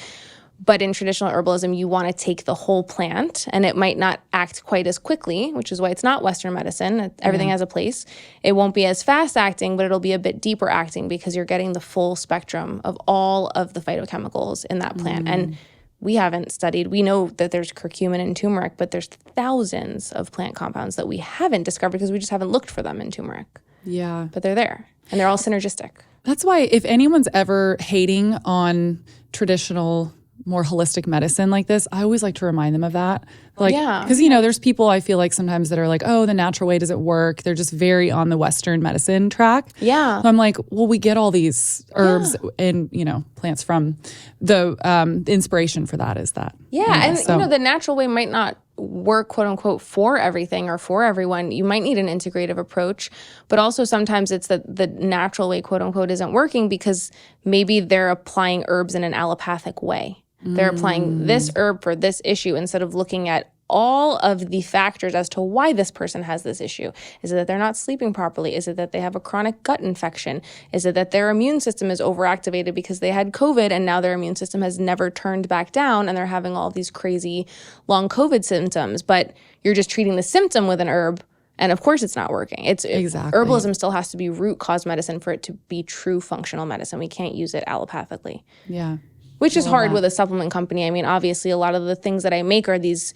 But in traditional herbalism, you want to take the whole plant, and it might not act quite as quickly, which is why it's not Western medicine. Everything has a place. It won't be as fast acting, but it'll be a bit deeper acting because you're getting the full spectrum of all of the phytochemicals in that plant. And we haven't studied. We know that there's curcumin and turmeric, but there's thousands of plant compounds that we haven't discovered because we just haven't looked for them in turmeric. Yeah. But they're there, and they're all synergistic. That's why if anyone's ever hating on traditional, more holistic medicine like this, I always like to remind them of that. Like, because, there's people I feel like sometimes that are like, oh, the natural way doesn't work. They're just very on the Western medicine track. Yeah. So I'm like, well, we get all these herbs and, plants from the inspiration for that is that. Yeah. And, the natural way might not work, quote unquote, for everything or for everyone. You might need an integrative approach, but also sometimes it's that the natural way, quote unquote, isn't working because maybe they're applying herbs in an allopathic way. They're applying this herb for this issue instead of looking at all of the factors as to why this person has this issue. Is it that they're not sleeping properly? Is it that they have a chronic gut infection? Is it that their immune system is overactivated because they had COVID and now their immune system has never turned back down and they're having all these crazy long COVID symptoms, but you're just treating the symptom with an herb. And of course it's not working. Exactly. Herbalism still has to be root cause medicine for it to be true functional medicine. We can't use it allopathically. Yeah. Which is hard with a supplement company. I mean, obviously, a lot of the things that I make are these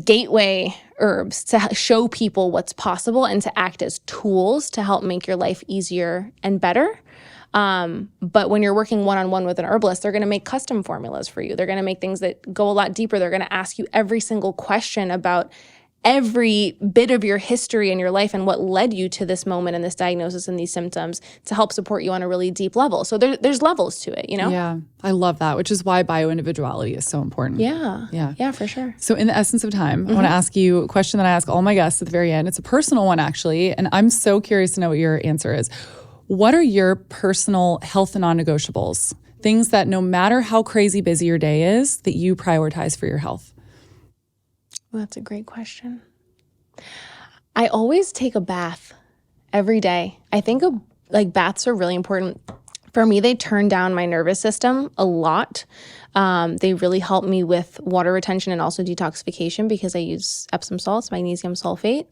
gateway herbs to show people what's possible and to act as tools to help make your life easier and better. But when you're working one-on-one with an herbalist, they're going to make custom formulas for you. They're going to make things that go a lot deeper. They're going to ask you every single question about every bit of your history in your life and what led you to this moment and this diagnosis and these symptoms to help support you on a really deep level. So there's levels to it, Yeah, I love that, which is why bio-individuality is so important. Yeah, for sure. So in the essence of time, I want to ask you a question that I ask all my guests at the very end. It's a personal one, actually, and I'm so curious to know what your answer is. What are your personal health and non-negotiables? Things that no matter how crazy busy your day is, that you prioritize for your health? Well, that's a great question. I always take a bath every day. I think baths are really important. For me, they turn down my nervous system a lot. They really help me with water retention and also detoxification because I use Epsom salts, magnesium sulfate.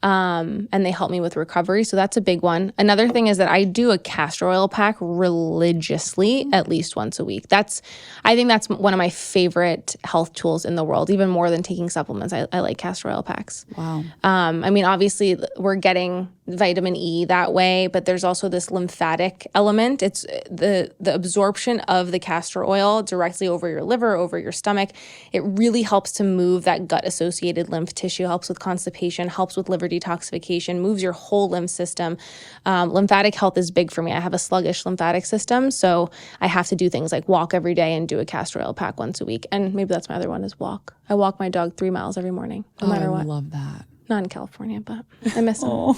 And they help me with recovery. So that's a big one. Another thing is that I do a castor oil pack religiously at least once a week. I think that's one of my favorite health tools in the world, even more than taking supplements. I like castor oil packs. Wow. I mean, obviously we're getting vitamin E that way, but there's also this lymphatic element. It's the absorption of the castor oil directly over your liver, over your stomach. It really helps to move that gut-associated lymph tissue, helps with constipation, helps with liver detoxification, moves your whole lymph system. Lymphatic health is big for me. I have a sluggish lymphatic system, so I have to do things like walk every day and do a castor oil pack once a week. And maybe that's my other one is walk. I walk my dog 3 miles every morning, no matter what. I love that. Not in California, but I miss him.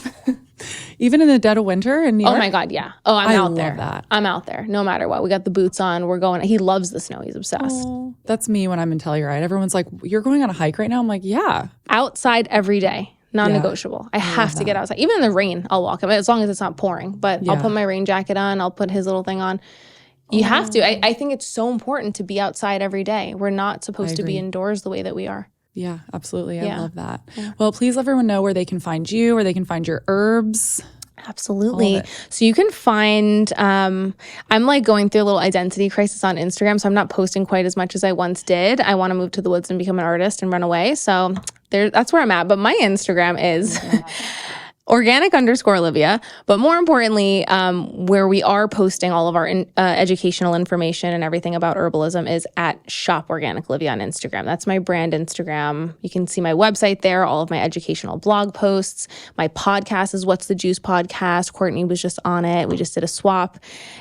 Even in the dead of winter in New York? Oh my God, yeah. Oh, I'm out there. I love that. I'm out there, no matter what. We got the boots on. We're going. He loves the snow. He's obsessed. Oh, that's me when I'm in Telluride. Everyone's like, you're going on a hike right now? I'm like, yeah. Outside every day. Non-negotiable. I have to get outside. Even in the rain, I'll walk. I mean, as long as it's not pouring. But I'll put my rain jacket on. I'll put his little thing on. You have to. I think it's so important to be outside every day. We're not supposed to be indoors the way that we are. Yeah, absolutely. I love that. Yeah. Well, please let everyone know where they can find you, where they can find your herbs. Absolutely. So you can find, I'm like going through a little identity crisis on Instagram, so I'm not posting quite as much as I once did. I want to move to the woods and become an artist and run away. So that's where I'm at. But my Instagram is Organic_Olivia. But more importantly, where we are posting all of our educational information and everything about herbalism is at Shop Organic Olivia on Instagram. That's my brand Instagram. You can see my website there, all of my educational blog posts. My podcast is What's the Juice podcast. Courtney was just on it. We just did a swap.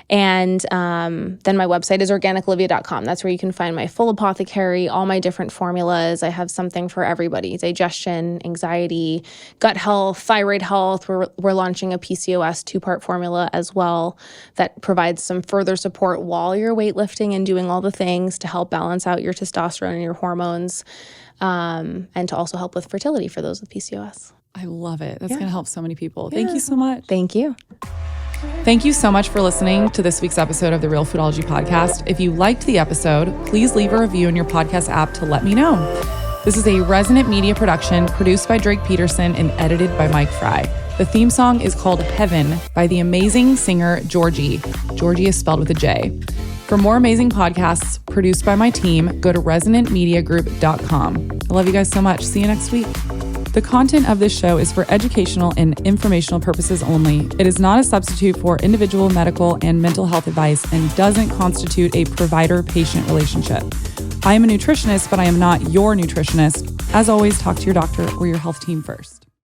And then my website is organicolivia.com. That's where you can find my full apothecary, all my different formulas. I have something for everybody: digestion, anxiety, gut health, thyroid health. We're launching a PCOS 2-part formula as well that provides some further support while you're weightlifting and doing all the things to help balance out your testosterone and your hormones, and to also help with fertility for those with PCOS. I love it. That's going to help so many people. Thank you so much. Thank you. Thank you so much for listening to this week's episode of the Realfoodology podcast. If you liked the episode, please leave a review in your podcast app to let me know. This is a Resonant Media production produced by Drake Peterson and edited by Mike Fry. The theme song is called Heaven by the amazing singer Georgie. Georgie is spelled with a J. For more amazing podcasts produced by my team, go to resonantmediagroup.com. I love you guys so much. See you next week. The content of this show is for educational and informational purposes only. It is not a substitute for individual medical and mental health advice and doesn't constitute a provider-patient relationship. I am a nutritionist, but I am not your nutritionist. As always, talk to your doctor or your health team first.